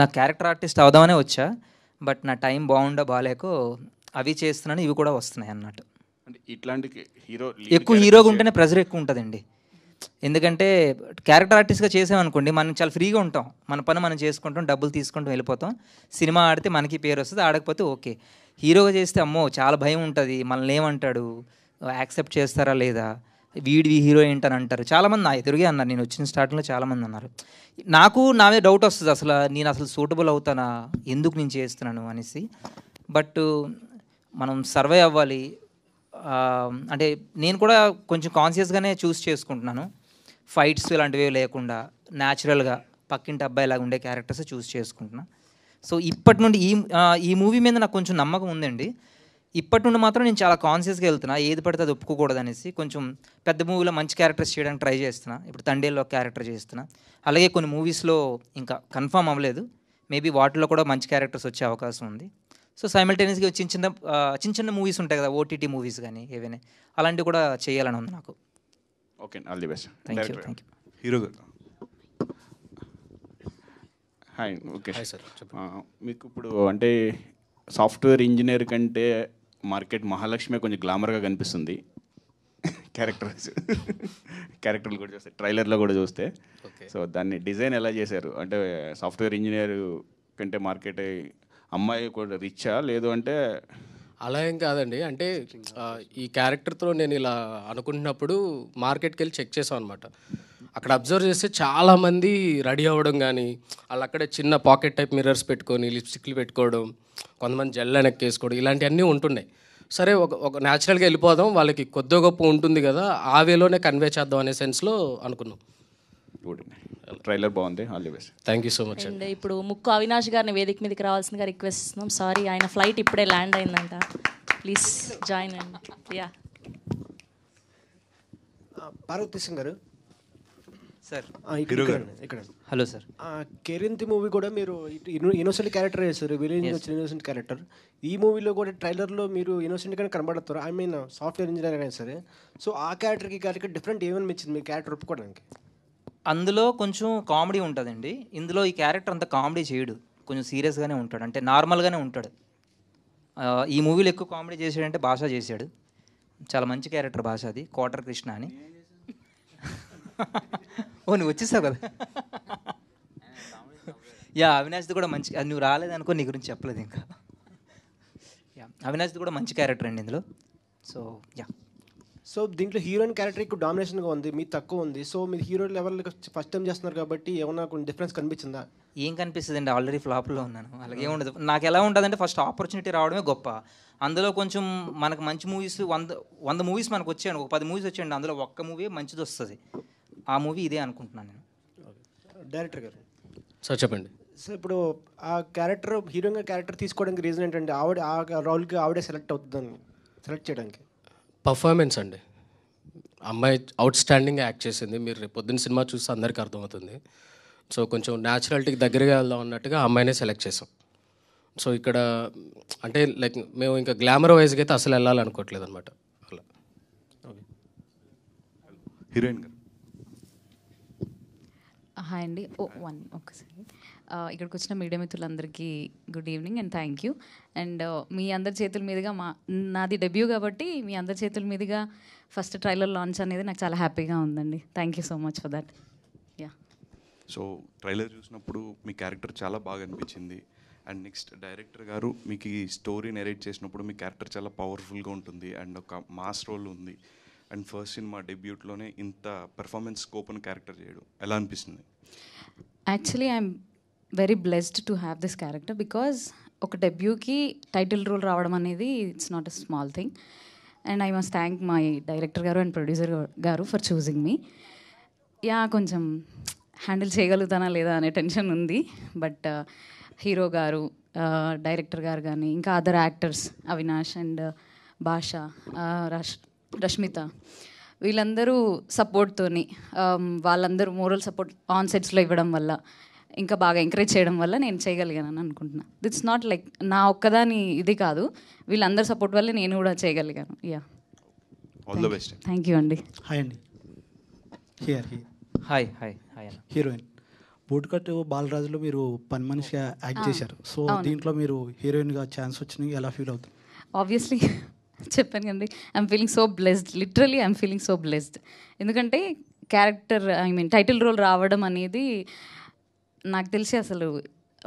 నాకు క్యారెక్టర్ ఆర్టిస్ట్ అవుదామనే వచ్చా, బట్ నా టైం బాగాలేకో అవి చేస్తున్నాను, ఇవి కూడా వస్తున్నాయి అన్నట్టు. అంటే ఇట్లాంటి హీరో ఎక్కువ హీరోగా ఉంటేనే ప్రెజర్ ఎక్కువ ఉంటుందండి. ఎందుకంటే క్యారెక్టర్ ఆర్టిస్ట్గా చేసామనుకోండి, మనం చాలా ఫ్రీగా ఉంటాం, మన పని మనం చేసుకుంటాం, డబ్బులు తీసుకుంటాం, వెళ్ళిపోతాం. సినిమా ఆడితే మనకి పేరు వస్తుంది, ఆడకపోతే ఓకే. హీరోగా చేస్తే అమ్మో చాలా భయం ఉంటుంది, మనల్ని ఏమంటాడు, యాక్సెప్ట్ చేస్తారా లేదా, వీడివి హీరో ఏంటని అంటారు. చాలామంది నా ఎదురుగే అన్నారు, నేను వచ్చిన స్టార్టింగ్లో చాలామంది అన్నారు. నాకు నావే డౌట్ వస్తుంది, నేను అసలు సూటబుల్ అవుతానా, ఎందుకు నేను చేస్తున్నాను అనేసి. బట్ మనం సర్వే అవ్వాలి. అంటే నేను కూడా కొంచెం కాన్షియస్గానే చూస్ చేసుకుంటున్నాను. ఫైట్స్ ఇలాంటివి లేకుండా న్యాచురల్గా పక్కింటి అబ్బాయిలాగా ఉండే క్యారెక్టర్స్ చూస్ చేసుకుంటున్నాను. సో ఇప్పటి నుండి ఈ మూవీ మీద నాకు కొంచెం నమ్మకం ఉందండి. ఇప్పటి నుండి మాత్రం నేను చాలా కాన్షియస్గా వెళ్తున్నా, ఏది పడితే అది ఒప్పుకోకూడదు అనేసి. కొంచెం పెద్ద మూవీలో మంచి క్యారెక్టర్స్ చేయడానికి ట్రై చేస్తున్నా. ఇప్పుడు తండేల్లో క్యారెక్టర్ చేస్తున్నా, అలాగే కొన్ని మూవీస్లో ఇంకా కన్ఫర్మ్ అవ్వలేదు, మేబీ వాటిలో కూడా మంచి క్యారెక్టర్స్ వచ్చే అవకాశం ఉంది. సో సైమల్టేనియస్గా చిన్న చిన్న మూవీస్ ఉంటాయి కదా, ఓటీటీ మూవీస్ కానీ ఏవైనా, అలాంటివి కూడా చేయాలని ఉంది నాకు. Okay, all the best. Thank you. Hero గారు హాయ్. Okay sir. మీకు ఇప్పుడు అంటే సాఫ్ట్వేర్ ఇంజనీర్ కంటే మార్కెట్ మహాలక్ష్మి కొంచెం గ్లామర్గా కనిపిస్తుంది. క్యారెక్టర్లు కూడా చూస్తే, ట్రైలర్లో కూడా చూస్తే. సో దాన్ని డిజైన్ ఎలా చేశారు? అంటే సాఫ్ట్వేర్ ఇంజనీర్ కంటే మార్కెట్ అమ్మాయి కూడా రిచ్చా, లేదు అంటే? అలా ఏం కాదండి. అంటే ఈ క్యారెక్టర్తో నేను ఇలా అనుకుంటున్నప్పుడు మార్కెట్కి వెళ్ళి చెక్ చేసాం అనమాట. అక్కడ అబ్జర్వ్ చేస్తే చాలామంది రెడీ అవ్వడం కానీ, వాళ్ళు అక్కడే చిన్న పాకెట్ టైప్ మిర్రర్స్ పెట్టుకొని లిప్స్టిక్లు పెట్టుకోవడం, కొంతమంది జెల్ వెనక్కేసుకోవడం, ఇలాంటివన్నీ ఉంటున్నాయి. సరే ఒక న్యాచురల్గా వెళ్ళిపోదాం, వాళ్ళకి కొద్ది గొప్ప ఉంటుంది కదా, ఆ వేలోనే కన్వే చేద్దాం అనే సెన్స్లో అనుకున్నాం. ట్రైలర్ బాగుంది, all the best. Thank you so much. And ఇప్పుడు ముక్కు అవినాష్ గారిని వేదిక మీదకి రావాల్సిందిగా రిక్వెస్ట్ ఇస్తున్నాం. సారీ, ఆయన ఫ్లైట్ ఇప్పుడే ల్యాండ్ అయిందంట, ప్లీజ్ జాయిన్ అండి. యా పార్వతీ సింగ్ గారు సార్. ఇక్కడ హలో సార్. కేరింతి మూవీ కూడా మీరు ఇన్నోసెంట్ క్యారెక్టర్ చేస్తారు, విలేజ్ వచ్చిన ఇన్నోసెంట్ క్యారెక్టర్. ఈ మూవీలో కూడా ట్రైలర్లో మీరు ఇన్నోసెంట్గానే కనబడతారు, ఐ మీన్ సాఫ్ట్వేర్ ఇంజనీర్ అయినా సరే. సో ఆ క్యారెక్టర్కి డిఫరెంట్ ఏమనిపించింది మీ క్యారెక్టర్ ఒప్పుకోవడానికి? అందులో కొంచెం కామెడీ ఉంటుందండి. ఇందులో ఈ క్యారెక్టర్ అంత కామెడీ చేయడు, కొంచెం సీరియస్గానే ఉంటాడు, అంటే నార్మల్గానే ఉంటాడు. ఈ మూవీలో ఎక్కువ కామెడీ చేసాడంటే భాష చేశాడు, చాలా మంచి క్యారెక్టర్ భాష, అది కోటర్ కృష్ణ అని. ఓ నువ్వు వచ్చేసావు కదా. యా, అవినాష్ది కూడా మంచి, అది నువ్వు రాలేదనుకో నీ గురించి చెప్పలేదు ఇంకా. యా, అవినాష్ది కూడా మంచి క్యారెక్టర్ అండి ఇందులో. So yeah. సో దీంట్లో హీరోయిన్ క్యారెక్టర్ ఎక్కువ డామినేషన్గా ఉంది, మీ తక్కువ ఉంది. సో మీరు హీరో లెవెల్ ఫస్ట్ టైం చేస్తున్నారు కాబట్టి ఏమన్నా కొంచెం డిఫరెన్స్ కనిపించిందా? ఏం కనిపిస్తుంది అండి, ఆల్రెడీ ఫ్లాప్లో ఉన్నాను, అలాగే ఉండదు. నాకు ఎలా ఉంటుందంటే ఫస్ట్ ఆపర్చునిటీ రావడమే గొప్ప. అందులో కొంచెం మనకు మంచి మూవీస్ 100 మూవీస్ మనకు వచ్చాయండి, ఒక 10 మూవీస్ వచ్చాయండి, అందులో ఒక్క మూవీ మంచిది వస్తుంది. ఆ మూవీ ఇదే అనుకుంటున్నాను నేను. డైరెక్టర్ గారు సార్ చెప్పండి. సో ఇప్పుడు ఆ క్యారెక్టర్ హీరోయిన్ క్యారెక్టర్ తీసుకోవడానికి రీజన్ ఏంటంటే ఆవిడ ఆ రోల్కి ఆవిడే సెలెక్ట్ అవుతుందని సెలెక్ట్ చేయడానికి? పర్ఫార్మెన్స్ అండి. అమ్మాయి అవుట్ స్టాండింగ్ యాక్ట్ చేసింది. మీరు రేపు పొద్దున్న సినిమా చూస్తే అందరికీ అర్థమవుతుంది. సో కొంచెం న్యాచురాలిటీకి దగ్గరగా వెళ్దాం అన్నట్టుగా ఆ అమ్మాయినే సెలెక్ట్ చేసాం. సో ఇక్కడ అంటే లైక్ మేము ఇంకా గ్లామర్ వైజ్గా అయితే అసలు వెళ్ళాలనుకోవట్లేదు అనమాట. అలా హీరోయిన్ గారు. హాయ్ అండి. ఒక్కసారి ఇక్కడికి వచ్చిన మీడియా మిత్రులందరికీ good evening and thank you. And మీ అందరి చేతుల మీదుగా నాది డెబ్యూ కాబట్టి మీ అందరి చేతుల మీదుగా ఫస్ట్ ట్రైలర్ లాంచ్ అనేది నాకు చాలా హ్యాపీగా ఉందండి. Thank you so much for that. Yeah. So trailer చూసినప్పుడు మీ క్యారెక్టర్ చాలా బాగా అనిపించింది. అండ్ నెక్స్ట్ డైరెక్టర్ గారు మీకు ఈ స్టోరీ నెరేట్ చేసినప్పుడు మీ క్యారెక్టర్ చాలా పవర్ఫుల్గా ఉంటుంది అండ్ ఒక మాస్ రోల్ ఉంది. అండ్ ఫస్ట్ సినిమా డెబ్యూట్లోనే ఇంత పెర్ఫార్మెన్స్ స్కోప్ అని క్యారెక్టర్ చేయడం ఎలా అనిపిస్తుంది? Actually I'm very blessed to have this character because ఒక డెబ్యూకి టైటిల్ రోల్ రావడం అనేది it's not a small thing. And I must thank my director గారు అండ్ ప్రొడ్యూసర్ గారు ఫర్ చూసింగ్ మీ. యా, కొంచెం హ్యాండిల్ చేయగలుగుతానా లేదా అనే టెన్షన్ ఉంది. బట్ హీరో గారు, డైరెక్టర్ గారు కానీ ఇంకా అదర్ యాక్టర్స్ అవినాష్ అండ్ భాష, రష్మిత వీళ్ళందరూ సపోర్ట్తోని వాళ్ళందరూ మోరల్ సపోర్ట్ ఆన్ సెట్స్లో ఇవ్వడం వల్ల ఇంకా బాగా ఎంకరేజ్ చేయడం వల్ల నేను చేయగలిగానని అనుకుంటున్నాను. ఇట్స్ నాట్ లైక్ నా ఒక్కదాని ఇది కాదు, వీళ్ళందరూ సపోర్ట్ వల్లే నేను కూడా చేయగలిగాను. Yeah, all the best. Thank you అండి. హాయ్ అండి. హాయ్ హాయ్ హాయ్ అన్న. హీరోయిన్ బూట్కట్టు బాలరాజులో మీరు పని మనిషిగా యాక్ట్ చేశారు. సో దీంట్లో మీరు హీరోయిన్గా ఛాన్స్ వచ్చినాయి, ఎలా ఫీల్ అవుతుంది? ఆబ్వియస్లీ చెప్పాను కండి, I'm feeling so blessed. Literally I'm feeling so blessed. ఎందుకంటే క్యారెక్టర్ టైటిల్ రోల్ రావడం అనేది నాకు తెలిసి అసలు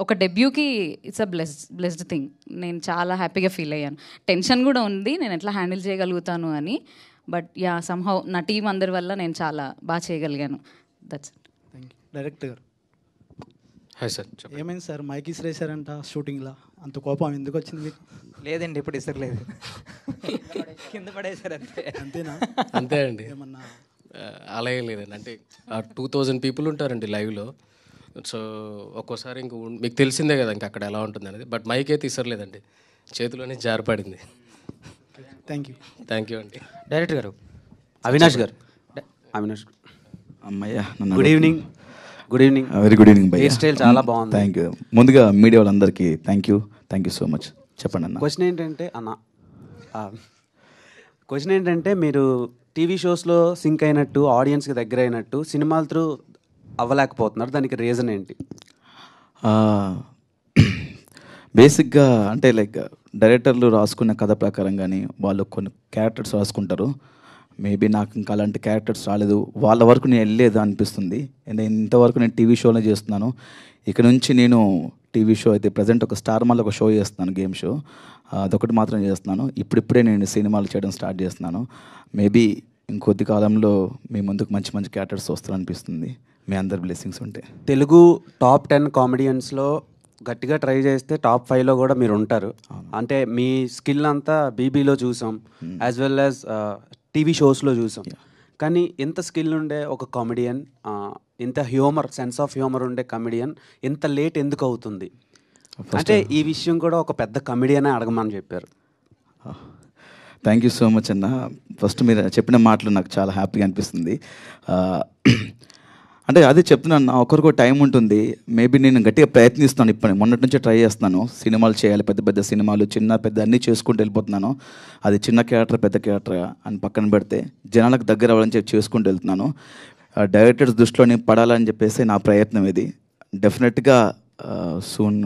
ఒక డెబ్యూకి ఇట్స్ అ బ్లెస్డ్ థింగ్. నేను చాలా హ్యాపీగా ఫీల్ అయ్యాను. టెన్షన్ కూడా ఉంది నేను ఎట్లా హ్యాండిల్ చేయగలుగుతాను అని. బట్ యా, సమ్హౌ నా టీం అందరి వల్ల నేను చాలా బాగా చేయగలిగాను. That's it. Thank you. Director garu. Hi sir. ఏమైంది సార్, మైక్ ఇసిరేసారంట షూటింగ్లో, అంత కోపం ఎందుకు వచ్చింది మీకు? లేదండి, ఇప్పుడు ఇసరలేదు, కింద పడేసారు అంతే. అంతేనా? అంతే అండి, ఏమన్నా అలా ఏం లేదండి. అంటే 2000 పీపుల్ ఉంటారండి లైవ్లో. సో ఒక్కోసారి ఇంక మీకు తెలిసిందే కదా ఇంకా అక్కడ ఎలా ఉంటుంది అనేది. బట్ మైక్ అయితే ఇసరలేదండి, చేతిలోనే జారిపడింది. Thank you. థ్యాంక్ యూ అండి. డైరెక్టర్ గారు. అవినాష్ గారు. అవినాష్ అమ్మయ్య. Good evening. Good evening. Very good evening. Hair style చాలా బాగుంది. Thank you. ముందుగా మీడియా వాళ్ళందరికీ థ్యాంక్ యూ సో మచ్. చెప్పండి అన్న. క్వశ్చన్ ఏంటంటే మీరు టీవీ షోస్లో సింక్ అయినట్టు, ఆడియన్స్కి దగ్గర అయినట్టు సినిమాల త్రూ అవ్వలేకపోతున్నారు. దానికి రీజన్ ఏంటి? బేసిక్గా అంటే లైక్ డైరెక్టర్లు రాసుకున్న కథ ప్రకారం కానీ వాళ్ళు కొన్ని క్యారెక్టర్స్ రాసుకుంటారు. మేబీ నాకు ఇంకా అలాంటి క్యారెక్టర్స్ రాలేదు, వాళ్ళ వరకు నేను వెళ్ళలేదు అనిపిస్తుంది. నేను ఇంతవరకు నేను టీవీ షోనే చేస్తున్నాను. ఇక్కడ నుంచి నేను టీవీ షో అయితే ప్రజెంట్ ఒక స్టార్ మాల్ ఒక షో చేస్తున్నాను, గేమ్ షో, అదొకటి మాత్రం చేస్తున్నాను. ఇప్పుడిప్పుడే నేను సినిమాలు చేయడం స్టార్ట్ చేస్తున్నాను. మేబీ ఇంకొద్ది కాలంలో మీ ముందుకు మంచి మంచి క్యారెక్టర్స్ వస్తారనిపిస్తుంది, మీ అందరి బ్లెస్సింగ్స్ ఉంటే. తెలుగు టాప్ 10 కామెడియన్స్లో గట్టిగా ట్రై చేస్తే టాప్ 5లో కూడా మీరు ఉంటారు. అంటే మీ స్కిల్ అంతా బీబీలో చూసాం, యాజ్ వెల్ యాజ్ టీవీ షోస్లో చూసాం. కానీ ఎంత స్కిల్ ఉండే ఒక కామెడియన్, ఇంత హ్యూమర్, సెన్స్ ఆఫ్ హ్యూమర్ ఉండే కామెడియన్ ఎంత లేట్ ఎందుకు అవుతుంది? అంటే ఈ విషయం కూడా ఒక పెద్ద కామెడియనే అడగమని చెప్పారు. థ్యాంక్ యూ సో మచ్ అన్న. ఫస్ట్ మీరు చెప్పిన మాటలు నాకు చాలా హ్యాపీగా అనిపిస్తుంది. అంటే అదే చెప్తున్నాను, ఒకరికో టైం ఉంటుంది. మేబీ నేను గట్టిగా ప్రయత్నిస్తాను, ఇప్పుడు మొన్నటి నుంచే ట్రై చేస్తున్నాను. సినిమాలు చేయాలి, పెద్ద పెద్ద సినిమాలు, చిన్న పెద్ద అన్నీ చేసుకుంటూ వెళ్ళిపోతున్నాను. అది చిన్న క్యారెక్టర్ పెద్ద క్యారెక్టర్ అని పక్కన పెడితే జనాలకు దగ్గర అవ్వాలని చెప్పి చేసుకుంటూ వెళ్తున్నాను. డైరెక్టర్స్ దృష్టిలోనే పడాలని చెప్పేసి నా ప్రయత్నం ఇది. డెఫినెట్గా సూన్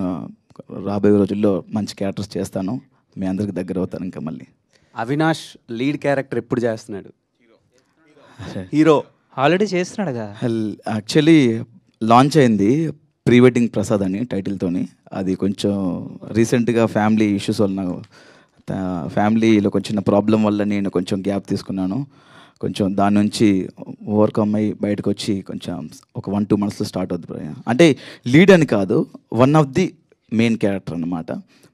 రాబోయే రోజుల్లో మంచి క్యారెక్టర్స్ చేస్తాను, మీ అందరికి దగ్గర అవుతాను. ఇంకా మళ్ళీ అవినాష్ లీడ్ క్యారెక్టర్ ఎప్పుడు చేస్తున్నాడు? హీరో ఆల్రెడీ చేస్తున్నాడుగా. యాక్చువల్లీ లాంచ్ అయింది ప్రీ వెడ్డింగ్ ప్రసాద్ అని టైటిల్తోని. అది కొంచెం రీసెంట్గా ఫ్యామిలీ ఇష్యూస్ వల్ల, ఫ్యామిలీలో కొంచెం ప్రాబ్లం వల్ల నేను కొంచెం గ్యాప్ తీసుకున్నాను. కొంచెం దాని నుంచి ఓవర్కమ్ అయ్యి బయటకు వచ్చి కొంచెం ఒక 1-2 monthsలో స్టార్ట్ అవుతుంది. అంటే లీడ్ అని కాదు, one of the main character అనమాట.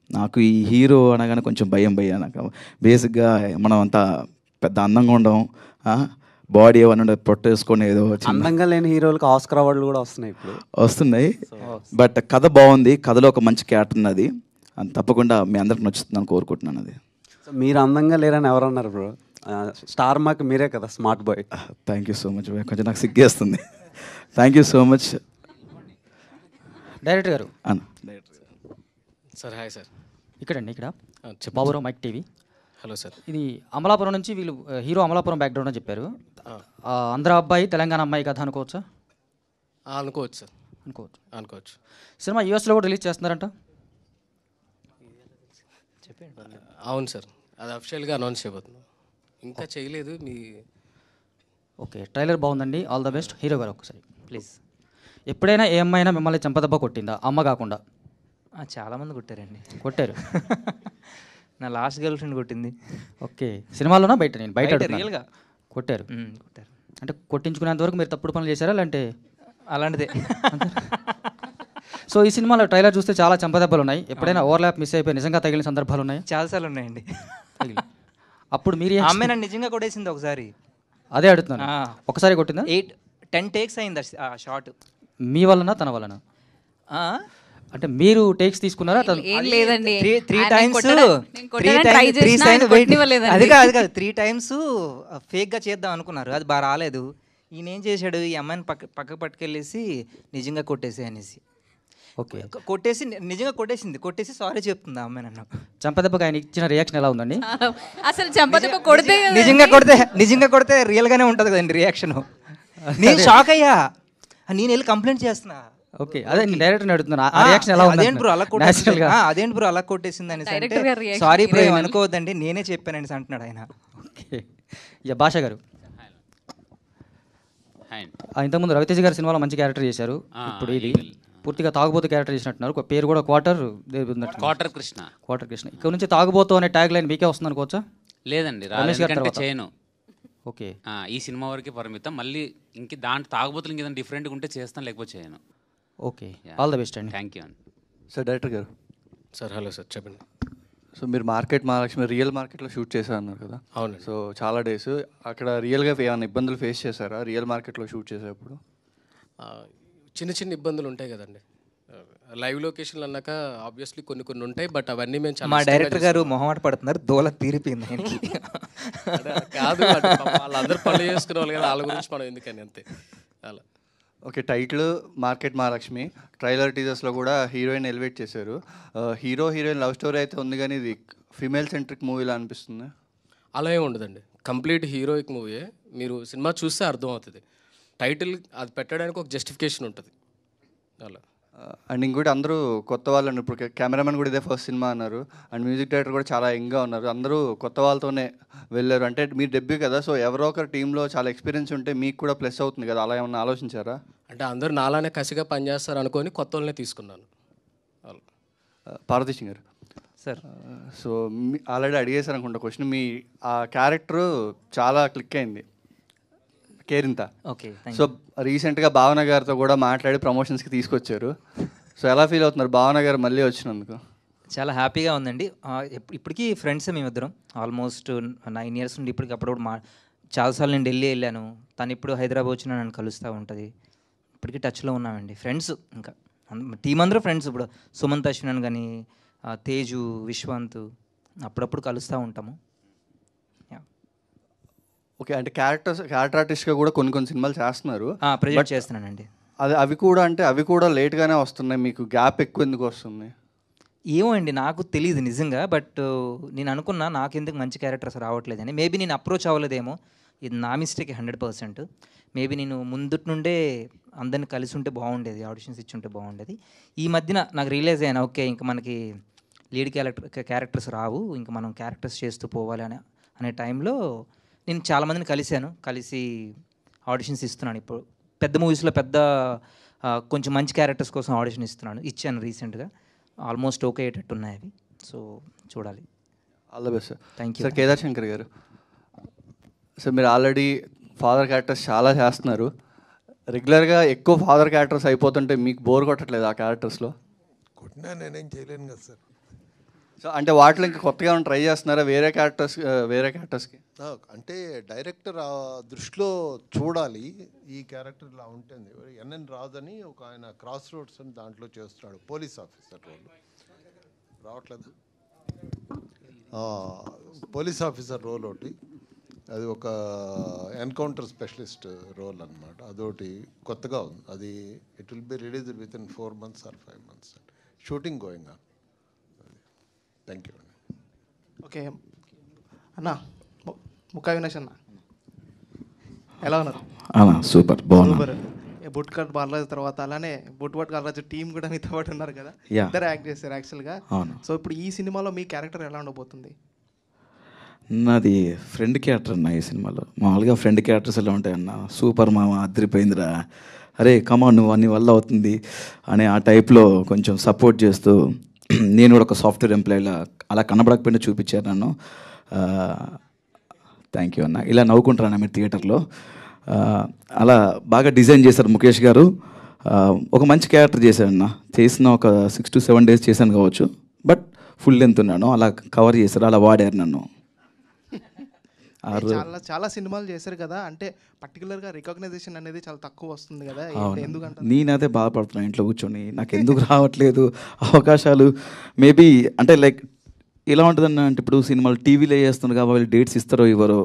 నాకు ఈ హీరో అనగానే కొంచెం భయం నాకు. బేసిక్గా మనం అంతా పెద్ద అందంగా ఉండడం, బాడీ ఏమన్నా పొట్టేసుకొని ఏదో అందంగా లేని హీరోలకు ఆస్కార్ అవార్డులు కూడా వస్తున్నాయి. బట్ కథ బాగుంది, కథలో ఒక మంచి క్యారెక్టర్ ఉన్నది. తప్పకుండా మీ అందరికి నచ్చుతుందని కోరుకుంటున్నాను. అది మీరు అందంగా లేరని ఎవరన్నారు బ్రో? స్టార్ మాకు మీరే కదా, smart boy. Thank you so much. కొంచెం నాకు సిగ్గేస్తుంది. Thank you so much. Director గారు సార్ హాయ్ సార్ ఇక్కడండి ఇక్కడ చెప్పండి Baburao mike TV. Hello sir. ఇది అమలాపురం నుంచి వీళ్ళు హీరో అమలాపురం బ్యాక్గ్రౌండ్ అని చెప్పారు. ఆంధ్ర అబ్బాయి తెలంగాణ అమ్మాయి కథ అనుకోవచ్చా? అనుకోవచ్చు సార్. అనుకోవచ్చు. సినిమా యూఎస్లో కూడా రిలీజ్ చేస్తున్నారంట. అవును సార్, అది అఫిషియల్గా అనౌన్స్ చేయబోతున్నాం, ఇంకా చేయలేదు. ఓకే, ట్రైలర్ బాగుందండి, ఆల్ ద బెస్ట్. హీరో గారు ఒకసారి ప్లీజ్. ఎప్పుడైనా ఏ అమ్మాయినా మిమ్మల్ని చెంపదెబ్బ కొట్టిందా అమ్మ కాకుండా? చాలామంది కొట్టారండి. కొట్టారు. నా లాస్ట్ గర్ల్ ఫ్రెండ్ కొట్టింది. ఓకే, సినిమాలోనా బయట? నేను బయట రియల్గా కొట్టారు. కొట్టారు. అంటే కొట్టించుకునేంత వరకు మీరు తప్పుడు పనులు చేశారా లేదంటే అలాంటిదే? సో ఈ సినిమాలో ట్రైలర్ చూస్తే చాలా చెంపదెబ్బలు ఉన్నాయి. ఎప్పుడైనా ఓవర్లాప్ మిస్ అయిపోయి నిజంగా తగిలిన సందర్భాలు ఉన్నాయి? చాలాసార్లు ఉన్నాయండి. అప్పుడు మీరు అమ్మాయి నన్ను నిజంగా కొట్టేసింది ఒకసారి. అదే అడుగుతున్నాను, ఒకసారి కొట్టిందా? 10 టేక్స్ అయింది ఆ షార్ట్. మీ వలన తన వలన? అంటే మీరు టేక్స్ తీసుకున్నారా? ఏం లేదండి, 3 times అది కాదు 3 times ఫేక్గా చేద్దాం అనుకున్నారు, అది బాగా రాలేదు. ఈయన ఏం చేశాడు, ఈ అమ్మాయిని పక్కకు పట్టుకెళ్ళేసి నిజంగా కొట్టేసి అనేసి. ఓకే, కొట్టేసి నిజంగా కొట్టేసి సారీ చెప్తుంది ఆ అమ్మాయి నన్ను. చంపదెబ్బకి ఆయన ఇచ్చిన రియాక్షన్ ఎలా ఉందండి? అసలు చంపదెబ్బ కొడితే నిజంగా కొడితే రియల్గానే ఉంటుంది కదండి రియాక్షన్. నేను షాక్ అయ్యా, నేను వెళ్ళి కంప్లైంట్ చేస్తున్నా. ఓకే, అదే డైరెక్టర్ అడుగుతున్నా ఆ రియాక్షన్ ఎలా ఉంది? అదేంటి బ్రో అలా కొట్టేసింది అని. సారీ బ్రో అనుకోవద్దండి, నేనే చెప్పానండి అంటున్నాడు ఆయన. ఓకే, భాష గారు ఇంతకుముందు రవితేజ గారి సినిమాలో మంచి క్యారెక్టర్ చేశారు. ఇప్పుడు ఇది పూర్తిగా తాగుబోతు క్యారెక్టర్ చేసినట్టున్నారు. పేరు కూడా క్వార్టర్ కృష్ణ. ఇక్కడ నుంచి తాగుబోతు అనే ట్యాగ్ లైన్ మీకే వస్తుంది అనుకోవచ్చా? లేదండి, చేయను. ఓకే, ఈ సినిమా వరకే పరిమితం. మళ్ళీ ఇంక దాంట్లో తాగుబోతులు ఇంకేదైనా డిఫరెంట్గా ఉంటే చేస్తాను, లేకపోతే చేయను. ఓకే, ఆల్ ద బెస్ట్ అండి. థ్యాంక్ యూ అండి. సార్ డైరెక్టర్ గారు. సార్ హలో సార్, చెప్పండి. సో మీరు మహాలక్ష్మి రియల్ మార్కెట్లో షూట్ చేశారు అన్నారు కదా? అవును. సో చాలా డేస్ అక్కడ రియల్గా ఏమైనా ఇబ్బందులు ఫేస్ చేశారా రియల్ మార్కెట్లో షూట్ చేసేటప్పుడు? చిన్న ఇబ్బందులు ఉంటాయి కదండి, లైవ్ లొకేషన్లు అన్నాక ఆబ్వియస్లీ కొన్ని ఉంటాయి. బట్ అవన్నీ మేము మా డైరెక్టర్ గారు మొహమాట పడుతున్నారు, దోల తీరిపోయింది ఆయనకి. కాదు, వాళ్ళందరూ పనులు చేసుకునే వాళ్ళు కదా, వాళ్ళ గురించి మనం ఎందుకని అంతే అలా. Okay, title market Mahalakshmi, trailer టీజర్స్లో కూడా హీరోయిన్ ఎలివేట్ చేశారు. హీరోయిన్ లవ్ స్టోరీ అయితే ఉంది, కానీ ఇది ఫీమేల్ సెంట్రిక్ మూవీలా అనిపిస్తుంది. అలా ఏమి ఉండదండి, కంప్లీట్ హీరోయిక్ మూవీయే. మీరు సినిమా చూస్తే అర్థం అవుతుంది. టైటిల్ అది పెట్టడానికి ఒక జస్టిఫికేషన్ ఉంటుంది అలా. అండ్ ఇంకోటి అందరూ కొత్త వాళ్ళు, ఇప్పుడు కెమెరామెన్ కూడా ఇదే ఫస్ట్ సినిమా అన్నారు, అండ్ మ్యూజిక్ డైరెక్టర్ కూడా చాలా యంగ్గా ఉన్నారు. అందరూ కొత్త వాళ్ళతోనే వెళ్ళారు. అంటే మీరు డెబ్యూ కదా, సో ఎవరో ఒకరు టీంలో చాలా ఎక్స్పీరియన్స్ ఉంటే మీకు కూడా ప్లస్ అవుతుంది కదా, అలా ఏమన్నా ఆలోచించారా? అంటే అందరూ నాలానే కసిగా పనిచేస్తారు అనుకొని కొత్త వాళ్ళనే తీసుకున్నాను. పార్వతీ సింగ్ గారు సార్, సో ఆల్రెడీ అడిగేశారు అనుకుంటా క్వశ్చన్. మీ ఆ క్యారెక్టర్ చాలా క్లిక్ అయింది, కేరింత. ఓకే, సో రీసెంట్గా భావన గారితో కూడా మాట్లాడి ప్రమోషన్స్కి తీసుకొచ్చారు. సో ఎలా ఫీల్ అవుతున్నారు భావన గారు మళ్ళీ వచ్చినందుకు? చాలా హ్యాపీగా ఉందండి. ఇప్పటికీ ఫ్రెండ్స్ మేమిద్దరం ఆల్మోస్ట్ 9 years నుండి. ఇప్పటికప్పుడు చాలాసార్లు నేను ఢిల్లీ వెళ్ళాను, తను ఇప్పుడు హైదరాబాద్ వచ్చినా నన్ను కలుస్తూ ఉంటుంది. ఇప్పటికీ టచ్లో ఉన్నామండి, ఫ్రెండ్స్. ఇంకా టీం అందరూ ఫ్రెండ్స్. ఇప్పుడు సుమంత్ అశ్వినన్ కానీ, తేజు, విశ్వంత్ అప్పుడప్పుడు కలుస్తూ ఉంటాము. ఓకే, అంటే క్యారెక్టర్ ఆర్టిస్ట్గా కూడా కొన్ని సినిమాలు చేస్తున్నారు. ప్రజెంట్ చేస్తున్నానండి. అవి కూడా లేట్గానే వస్తున్నాయి, మీకు గ్యాప్ ఎక్కువ ఎందుకు వస్తుంది? ఏమో అండి, నాకు తెలియదు నిజంగా. బట్ నేను అనుకున్నా నాకెందుకు మంచి క్యారెక్టర్స్ రావట్లేదని. మేబీ నేను అప్రోచ్ అవ్వలేదేమో, ఇది నా మిస్టేక్ 100%. మేబీ నేను ముందుటి నుండే అందరిని కలిసి ఉంటే బాగుండేది, ఆడిషన్స్ ఇచ్చి ఉంటే బాగుండేది. ఈ మధ్యన నాకు రియలైజ్ అయ్యాను, ఓకే ఇంకా మనకి లీడ్ క్యారెక్టర్స్ రావు, ఇంకా మనం క్యారెక్టర్స్ చేస్తూ పోవాలి అనే టైంలో నేను చాలామందిని కలిసి ఆడిషన్స్ ఇస్తున్నాను. ఇప్పుడు పెద్ద మూవీస్లో కొంచెం మంచి క్యారెక్టర్స్ కోసం ఆడిషన్ ఇచ్చాను రీసెంట్గా. ఆల్మోస్ట్ ఓకే అయ్యేటట్టు ఉన్నాయి అవి. సో చూడాలి. All the best sir. Thank you. Sir Kedar Shankar గారు, సార్ మీరు ఆల్రెడీ ఫాదర్ క్యారెక్టర్స్ చాలా చేస్తున్నారు. రెగ్యులర్గా ఎక్కువ ఫాదర్ క్యారెక్టర్స్ అయిపోతుంటే మీకు బోర్ కొట్టట్లేదు ఆ క్యారెక్టర్స్లో? కొట్టినా నేనేం చేయలేను కదా సార్. సో అంటే వాటిలో ఇంకా కొత్తగా ట్రై చేస్తున్నారా వేరే క్యారెక్టర్స్కి? అంటే డైరెక్టర్ ఆ దృష్టిలో చూడాలి, ఈ క్యారెక్టర్ ఇలా ఉంటుంది. ఎన్ఎన్ రాజు అని ఒక ఆయన క్రాస్ రోడ్స్ అని దాంట్లో చేస్తున్నాడు, పోలీస్ ఆఫీసర్ రోల్. రావట్లేదు, పోలీస్ ఆఫీసర్ రోల్ ఒకటి. అది ఒక ఎన్కౌంటర్ స్పెషలిస్ట్ రోల్ అనమాట. అదొకటి కొత్తగా ఉంది. అది it will be release with in 4 months or 5 months. Shooting going on. Thank you అండి. ఓకే అన్న, ముఖా వినేష్ అన్న ఎలా ఉన్నారు? సూపర్, బాగున్నా. సూపర్. బుట్ కట్ బాలరాజు తర్వాత అలానే బుట్ బాలరాజు టీం కూడా మీతో పాటు ఉన్నారు కదా, Yeah. ఇద్దరు యాక్ట్ చేశారు యాక్చువల్గా. అవును. సో ఇప్పుడు ఈ సినిమాలో మీ క్యారెక్టర్ ఎలా ఉండబోతుంది? నాది ఫ్రెండ్ క్యారెక్టర్ అన్న ఈ సినిమాలో. మామూలుగా ఫ్రెండ్ క్యారెక్టర్స్ ఎలా ఉంటాయన్న, సూపర్ మామ అదిరిపోయిందిరా, అరే కమా నువ్వు అన్ని వల్ల అవుతుంది అనే ఆ టైప్లో కొంచెం సపోర్ట్ చేస్తూ నేను కూడా ఒక సాఫ్ట్వేర్ ఎంప్లాయీలా అలా కనబడకపోయినా చూపించారు నన్ను. థ్యాంక్ యూ అన్న. ఇలా నవ్వుకుంటారన్న మీరు థియేటర్లో. అలా బాగా డిజైన్ చేశారు ముఖేష్ గారు. ఒక మంచి క్యారెక్టర్ చేశారన్న. చేసిన ఒక 6 to 7 days చేశాను కావచ్చు, బట్ ఫుల్ లెంత్ ఉన్నాను. అలా కవర్ చేశారు, అలా వాడారు నన్ను. చాలా చాలా సినిమాలు చేశారు కదా, అంటే పర్టికులర్గా రికగ్నైజేషన్ అనేది చాలా తక్కువ వస్తుంది కదా, ఎందుకంటే నేనైతే బాధపడుతున్నాను ఇంట్లో కూర్చొని, నాకు ఎందుకు రావట్లేదు అవకాశాలు. మేబీ అంటే లైక్ ఎలా ఉంటుందన్న అంటే ఇప్పుడు సినిమాలు టీవీలో వేస్తున్నారు కాబట్టి వాళ్ళు డేట్స్ ఇస్తారో ఇవ్వరో,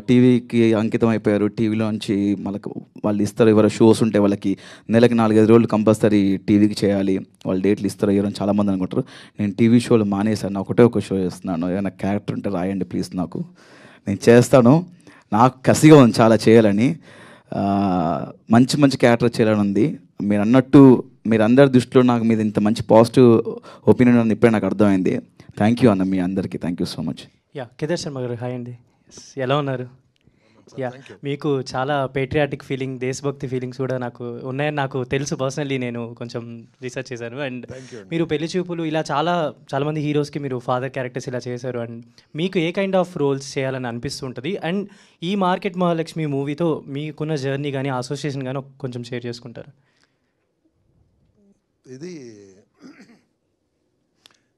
టీవీకి అంకితం అయిపోయారు, టీవీలోంచి మనకు వాళ్ళు ఇస్తారో ఇవ్వరో, షోస్ ఉంటే వాళ్ళకి నెలకి 4-5 రోజులు కంపల్సరీ టీవీకి చేయాలి, వాళ్ళు డేట్లు ఇస్తారో ఇవ్వరో అని చాలామంది అనుకుంటారు. నేను టీవీ షోలు మానేశాను, ఒకటే ఒక షో చేస్తున్నాను. ఏమైనా క్యారెక్టర్ ఉంటే రాయండి ప్లీజ్, నాకు నేను చేస్తాను. నాకు కసిగా ఉంది చాలా చేయాలని, మంచి మంచి క్యారెక్టర్ చేయాలని ఉంది. మీరు అన్నట్టు మీరు అందరి దృష్టిలో నాకు మీద ఇంత మంచి పాజిటివ్ ఒపీనియన్ అని ఇప్పుడే నాకు అర్థమైంది. థ్యాంక్ యూ అన్న మీ అందరికీ, thank you so much. Kedar Sharma గారు హాయ్ అండి, ఎలా ఉన్నారు? మీకు చాలా పేట్రియాటిక్ ఫీలింగ్, దేశభక్తి ఫీలింగ్స్ కూడా నాకు ఉన్నాయని నాకు తెలుసు. పర్సనల్లీ నేను కొంచెం రీసెర్చ్ చేశాను. అండ్ మీరు పెళ్లి చూపులు ఇలా చాలామంది హీరోస్కి మీరు ఫాదర్ క్యారెక్టర్స్ ఇలా చేశారు. అండ్ మీకు ఏ కైండ్ ఆఫ్ రోల్స్ చేయాలని అనిపిస్తుంటుంది? అండ్ ఈ మార్కెట్ మహాలక్ష్మి మూవీతో మీకున్న జర్నీ కానీ అసోసియేషన్ కానీ కొంచెం షేర్ చేసుకుంటారు? ఇది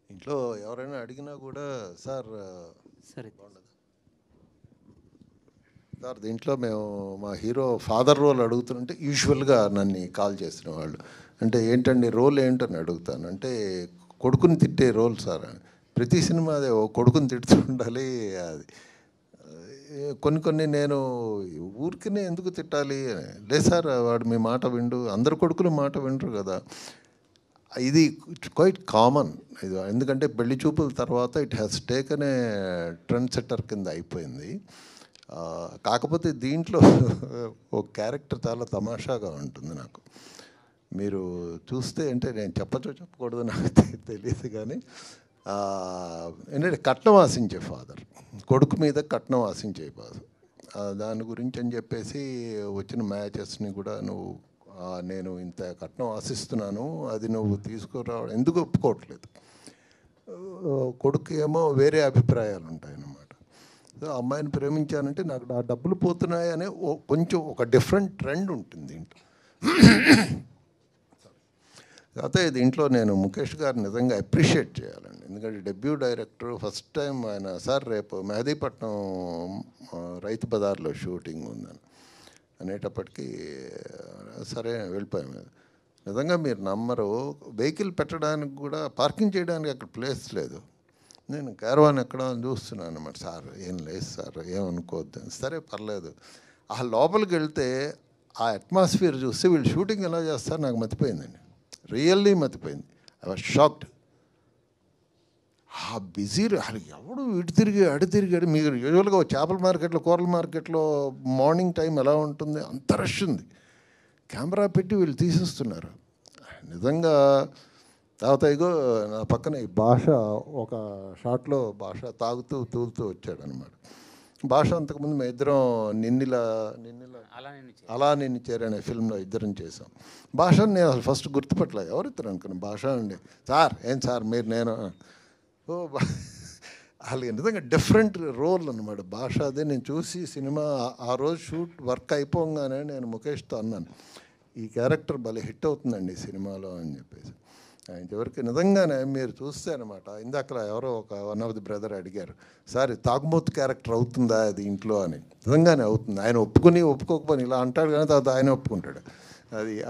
ఇంట్లో ఎవరైనా అడిగినా కూడా సార్ సార్ దీంట్లో మేము మా హీరో ఫాదర్ రోల్ అడుగుతుంటే యూజువల్గా నన్ను కాల్ చేసిన వాళ్ళు అంటే ఏంటండి రోల్ ఏంటని అడుగుతాను. అంటే కొడుకుని తిట్టే రోల్ సార్. ప్రతి సినిమా అదే కొడుకుని తిడుతూ ఉండాలి. అది కొన్ని నేను ఊరికనే ఎందుకు తిట్టాలి లేదు సార్, వాడు మీ మాట విండు, అందరు కొడుకులు మాట వింటారు కదా. ఇది క్వైట్ కామన్ ఇది, ఎందుకంటే పెళ్లి చూపుల తర్వాత it has taken A trend setter కింద అయిపోయింది. కాకపోతే దీంట్లో ఒక క్యారెక్టర్ చాలా తమాషాగా ఉంటుంది. నాకు మీరు చూస్తే అంటే నేను చెప్పకూడదు నాకు తెలియదు కానీ ఏంటంటే కట్నం ఆశించే ఫాదర్, కొడుకు మీద కట్నం ఆశించే ఫాదర్. దాని గురించి అని చెప్పేసి వచ్చిన మ్యాచెస్ని కూడా నువ్వు నేను ఇంత కట్నం ఆశిస్తున్నాను అది నువ్వు తీసుకురావడం ఎందుకు ఒప్పుకోవట్లేదు, కొడుకు ఏమో వేరే అభిప్రాయాలు ఉంటాయన్నమాట. అమ్మాయిని ప్రేమించానంటే నాకు ఆ డబ్బులు పోతున్నాయి అనే కొంచెం ఒక డిఫరెంట్ ట్రెండ్ ఉంటుంది దీంట్లో. కాకపోతే దీంట్లో నేను ముఖేష్ గారు నిజంగా అప్రిషియేట్ చేయాలండి. ఎందుకంటే డెబ్యూ డైరెక్టర్ ఫస్ట్ టైం ఆయన సార్ రేపు మెహదీపట్నం రైతు బజార్లో షూటింగ్ ఉందని అనేటప్పటికీ సరే వెళ్ళిపోయాము. నిజంగా మీరు నమ్మరు, వెహికల్ పెట్టడానికి కూడా పార్కింగ్ చేయడానికి అక్కడ ప్లేస్ లేదు. నేను క్యారవాన్ ఎక్కడ చూస్తున్నాను అన్నమాట. సార్ ఏం లేదు సార్ ఏమనుకోవద్దు, సరే పర్లేదు. ఆ లోపలికి వెళ్తే ఆ అట్మాస్ఫియర్ చూస్తే వీళ్ళు షూటింగ్ ఎలా చేస్తారు నాకు మతిపోయిందండి, రియల్లీ మతిపోయింది. I was shocked. ఆ బిజీ ఎవడు ఇటు తిరిగి అటు తిరిగాడు. మీరు యూజువల్గా చేపల మార్కెట్లో కూరల మార్కెట్లో మార్నింగ్ టైం ఎలా ఉంటుంది అంత రష్ ఉంది. కెమెరా పెట్టి వీళ్ళు తీసేస్తున్నారు నిజంగా. తర్వాత ఇగో నా పక్కన ఈ భాష ఒక షాట్లో భాష తాగుతూ తూలుతూ వచ్చాడనమాట. భాష అంతకుముందు మేము ఇద్దరం అలా నిన్ను చేరనే ఫిల్మ్లో ఇద్దరం చేసాం. భాషను నేను అసలు ఫస్ట్ గుర్తుపట్టలేదు, ఎవరిద్దరు అనుకున్నాను భాష అండి. సార్ ఏం సార్ మీరు నేను అలాగే నిజంగా డిఫరెంట్ రోల్ అనమాట భాష. అదే నేను చూసి సినిమా ఆ రోజు షూట్ వర్క్ అయిపోగానే నేను ముఖేష్తో అన్నాను ఈ క్యారెక్టర్ భలే హిట్ అవుతుందండి సినిమాలో అని చెప్పేసి. ఇంతవరకు నిజంగానే మీరు చూస్తే అనమాట. ఇందాక ఎవరో ఒక వన్ ఆఫ్ ది బ్రదర్ అడిగారు సార్ తాగుమూతు క్యారెక్టర్ అవుతుందా అది ఇంట్లో అని. నిజంగానే అవుతుంది. ఆయన ఒప్పుకోకపోని ఇలా అంటాడు కానీ తర్వాత ఆయన ఒప్పుకుంటాడు.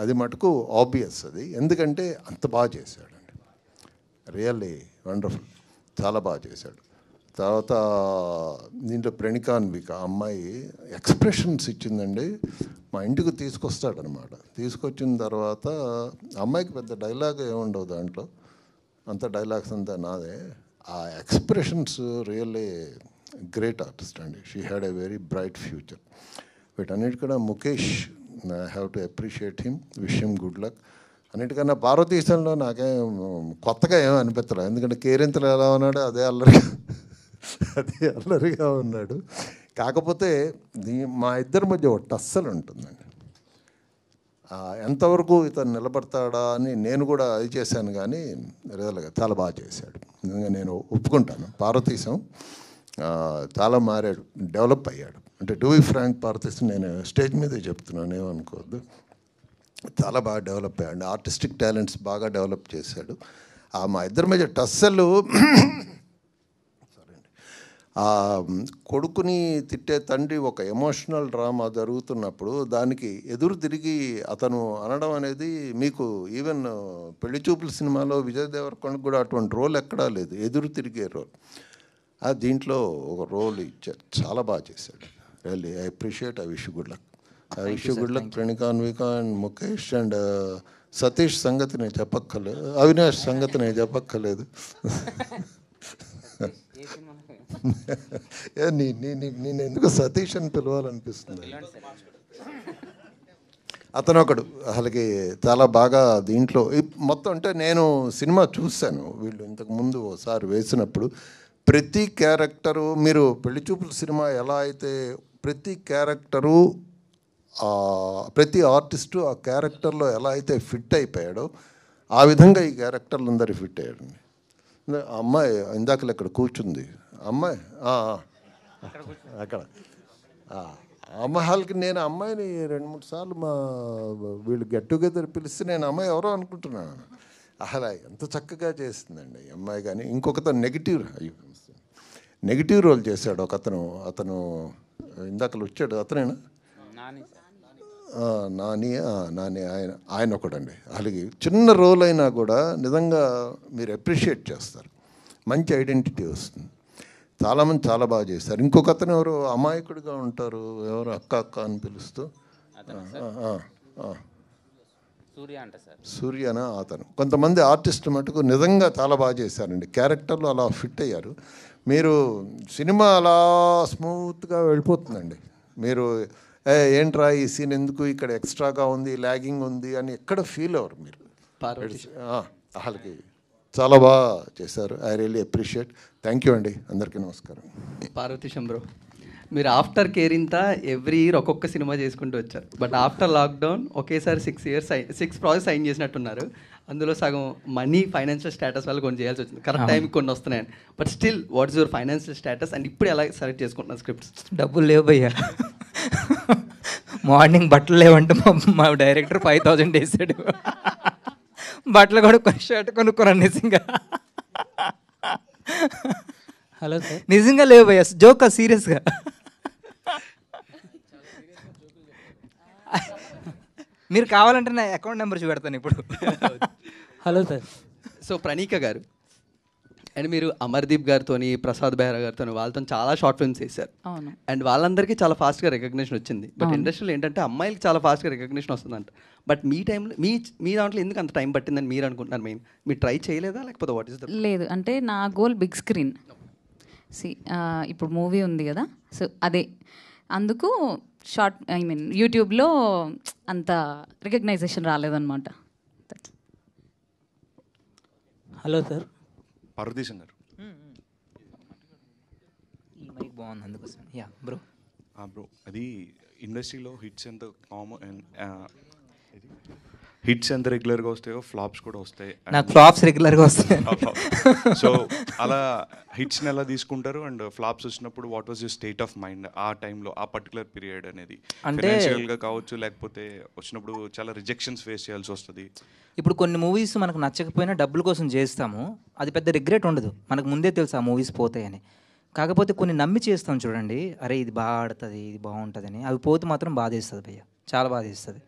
అది మటుకు ఆబ్వియస్ అది, ఎందుకంటే అంత బాగా చేశాడండి. రియల్లీ వండర్ఫుల్, చాలా బాగా చేశాడు. తర్వాత దీంట్లో ప్రణికాన్విక అమ్మాయి ఎక్స్ప్రెషన్స్ ఇచ్చిందండి. మా ఇంటికి తీసుకొస్తాడనమాట. తీసుకొచ్చిన తర్వాత అమ్మాయికి పెద్ద డైలాగ్ ఏముండవు దాంట్లో, అంత డైలాగ్స్ అంతా నాదే. ఆ ఎక్స్ప్రెషన్స్ రియల్లీ గ్రేట్ ఆర్టిస్ట్ అండి. She had a very bright future. వీటన్నిటికన్నా Mukesh, I have to appreciate him, wish him good luck. అన్నిటికన్నా పార్వతీశంలో నాకేం కొత్తగా ఏమీ అనిపించలేదు, ఎందుకంటే కేరింతలు ఎలా ఉన్నాడో అదే అల్లరిగా ఉన్నాడు. కాకపోతే మా ఇద్దరి మధ్య ఒక టస్సలు ఉంటుందండి. ఎంతవరకు ఇతను నిలబడతాడా అని నేను కూడా అది చేశాను, కానీ రియల్గా చాలా బాగా చేశాడు. నిజంగా నేను ఒప్పుకుంటాను. పార్వతీశం చాలా మారాడు, డెవలప్ అయ్యాడు. అంటే టు బి ఫ్రాంక్, పార్వతీశం నేను స్టేజ్ మీదే చెప్తున్నాను, ఏమనుకోవద్దు. చాలా బాగా డెవలప్ అయ్యాడు, ఆర్టిస్టిక్ టాలెంట్స్ బాగా డెవలప్ చేశాడు. మా ఇద్దరి మధ్య టస్సలు, కొడుకుని తిట్టే తండ్రి ఒక ఎమోషనల్ డ్రామా జరుగుతున్నప్పుడు దానికి ఎదురు తిరిగి అతను అనడం అనేది, మీకు ఈవెన్ పెళ్లి చూపుల సినిమాలో విజయ్ దేవరకొండకు కూడా అటువంటి రోల్ ఎక్కడా లేదు, ఎదురు తిరిగే రోల్. దీంట్లో ఒక రోల్ ఇచ్చారు, చాలా బాగా చేశాడు. Really I appreciate, I wish good luck. I wish good luck ప్రణికాన్విక and Mukesh and Satish సంగతి నేను చెప్పక్కర్లేదు, అవినాష్ సంగతి నేను చెప్పక్కర్లేదు. నేను ఎందుకు సతీష్ అని పిలవాలనిపిస్తుంది. అతను ఒకడు అసలుకి చాలా బాగా దీంట్లో మొత్తం. అంటే నేను సినిమా చూశాను, వీళ్ళు ఇంతకుముందు ఒకసారి వేసినప్పుడు ప్రతి క్యారెక్టరు, మీరు పెళ్లి చూపుల సినిమా ఎలా అయితే ప్రతి క్యారెక్టరు, ప్రతి ఆర్టిస్టు ఆ క్యారెక్టర్లో ఎలా అయితే ఫిట్ అయిపోయాడో ఆ విధంగా ఈ క్యారెక్టర్లు అందరూ ఫిట్ అయ్యాడండి. అమ్మాయి ఇందాకలు ఇక్కడ కూర్చుంది, అమ్మాయి అక్కడ అమ్మాయిలకి నేను అమ్మాయిని 2-3 సార్లు మా వీళ్ళు గెట్ టుగెదర్ పిలిస్తే నేను అమ్మాయి ఎవరో అనుకుంటున్నాను. అసలు ఎంత చక్కగా చేస్తుందండి ఈ అమ్మాయి. కానీ ఇంకొకతను నెగిటివ్ రోల్ చేశాడు ఒకతను, అతను ఇందాకలు వచ్చాడు, అతనేనా నాని ఆయన ఒకడండి. అలాగే చిన్న రోల్ అయినా కూడా నిజంగా మీరు అప్రిషియేట్ చేస్తారు, మంచి ఐడెంటిటీ వస్తుంది. చాలామంది చాలా బాగా చేస్తారు. ఇంకొక అతను ఎవరు అమాయకుడిగా ఉంటారు, ఎవరు అక్క అక్క అని పిలుస్తూ, సూర్యనా అతను. కొంతమంది ఆర్టిస్ట్ మటుకు నిజంగా చాలా బాగా చేశారండి, క్యారెక్టర్లు అలా ఫిట్ అయ్యారు. మీరు సినిమా అలా స్మూత్గా వెళ్ళిపోతుందండి. మీరు ఏంట్రా ఈ సీన్ ఎందుకు ఇక్కడ ఎక్స్ట్రాగా ఉంది, లాగింగ్ ఉంది అని ఎక్కడ ఫీల్ అవ్వరు మీరు. వాళ్ళకి చాలా బాగా చేశారు. I really appreciate. Thank you అండి, అందరికీ నమస్కారం. పార్వతీశం బ్రో, మీరు ఆఫ్టర్ కేరింత ఎవ్రీ ఇయర్ ఒక్కొక్క సినిమా చేసుకుంటూ వచ్చారు. బట్ ఆఫ్టర్ లాక్డౌన్ ఒకేసారి 6 ప్రాజెక్ట్స్ సైన్ చేసినట్టున్నారు. అందులో సగం మనీ ఫైనాన్షియల్ స్టేటస్ వల్ల కొన్ని చేయాల్సి వచ్చింది, కరెక్ట్ టైంకి కొన్ని వస్తున్నాయని. But still what is your financial status and ఇప్పుడు ఎలా సెలెక్ట్ చేసుకుంటున్నారు స్క్రిప్ట్స్? డబ్బులు లేవు భయ్యా. మార్నింగ్ బట్టలు లేవంటే మా డైరెక్టర్ 5,000 వేసాడు. బట్టలు కూడా కొన్ని షర్ట్ కొనుక్కున్నాను నిజంగా. హలో సార్, నిజంగా లేవు భయ్యా, జోక్ సీరియస్గా. మీరు కావాలంటే నా అకౌంట్ నెంబర్ చూపెడతాను ఇప్పుడు. Hello sir. సో ప్రణీక గారు అండ్ మీరు అమర్దీప్ గారితో, ప్రసాద్ బెహ్రా గారితో, వాళ్ళతో చాలా షార్ట్ ఫిల్మ్స్ చేశారు. అవును. అండ్ వాళ్ళందరికీ చాలా ఫాస్ట్గా రికగ్నిషన్ వచ్చింది. బట్ ఇండస్ట్రీలో ఏంటంటే అమ్మాయిలకి చాలా ఫాస్ట్గా రికగ్నిషన్ వస్తుందంట. బట్ మీ టైంలో మీ దాంట్లో ఎందుకు అంత టైం పట్టిందని మీరు అనుకుంటున్నారు? మెయిన్ మీరు ట్రై చేయలేదా, లేకపోతే వాట్ ఇస్ ద? లేదు, అంటే నా గోల్ బిగ్ స్క్రీన్. ఇప్పుడు మూవీ ఉంది కదా, సో అదే అందుకు షార్ట్ యూట్యూబ్లో అంత రికగ్నైజేషన్ రాలేదన్నమాట. Hello sir. పార్వతీశం గారు, ఈ మైక్ బాగుంది అందుకోసం. Yeah bro. బ్రో, అది ఇండస్ట్రీలో హిట్స్ ఎంత కామన్, హిట్స్ ఎంత రెగ్యులర్గా వస్తాయో ఫ్లాప్స్ కూడా వస్తాయి. నాకు ఫ్లాప్స్ రెగ్యులర్గా వస్తాయి. సో అలా హిట్స్ని ఎలా తీసుకుంటారు అండ్ ఫ్లాప్స్ వచ్చినప్పుడు what was your state of mind ఆ టైంలో, ఆ పర్టికులర్ పీరియడ్ అనేది? అంటే ఫైనాన్షియల్గా కావచ్చు, లేకపోతే వచ్చినప్పుడు చాలా రిజెక్షన్స్ ఫేస్ చేయాల్సి వస్తుంది. ఇప్పుడు కొన్ని మూవీస్ మనకు నచ్చకపోయినా డబ్బుల కోసం చేస్తాము, అది పెద్ద రిగ్రెట్ ఉండదు, మనకు ముందే తెలుసు ఆ మూవీస్ పోతాయని. కాకపోతే కొన్ని నమ్మి చేస్తాం చూడండి, అరే ఇది బాగా ఆడుతుంది, ఇది బాగుంటుందని, అవి పోతే మాత్రం బాధేస్తుంది భయ్య, చాలా బాధేస్తుంది.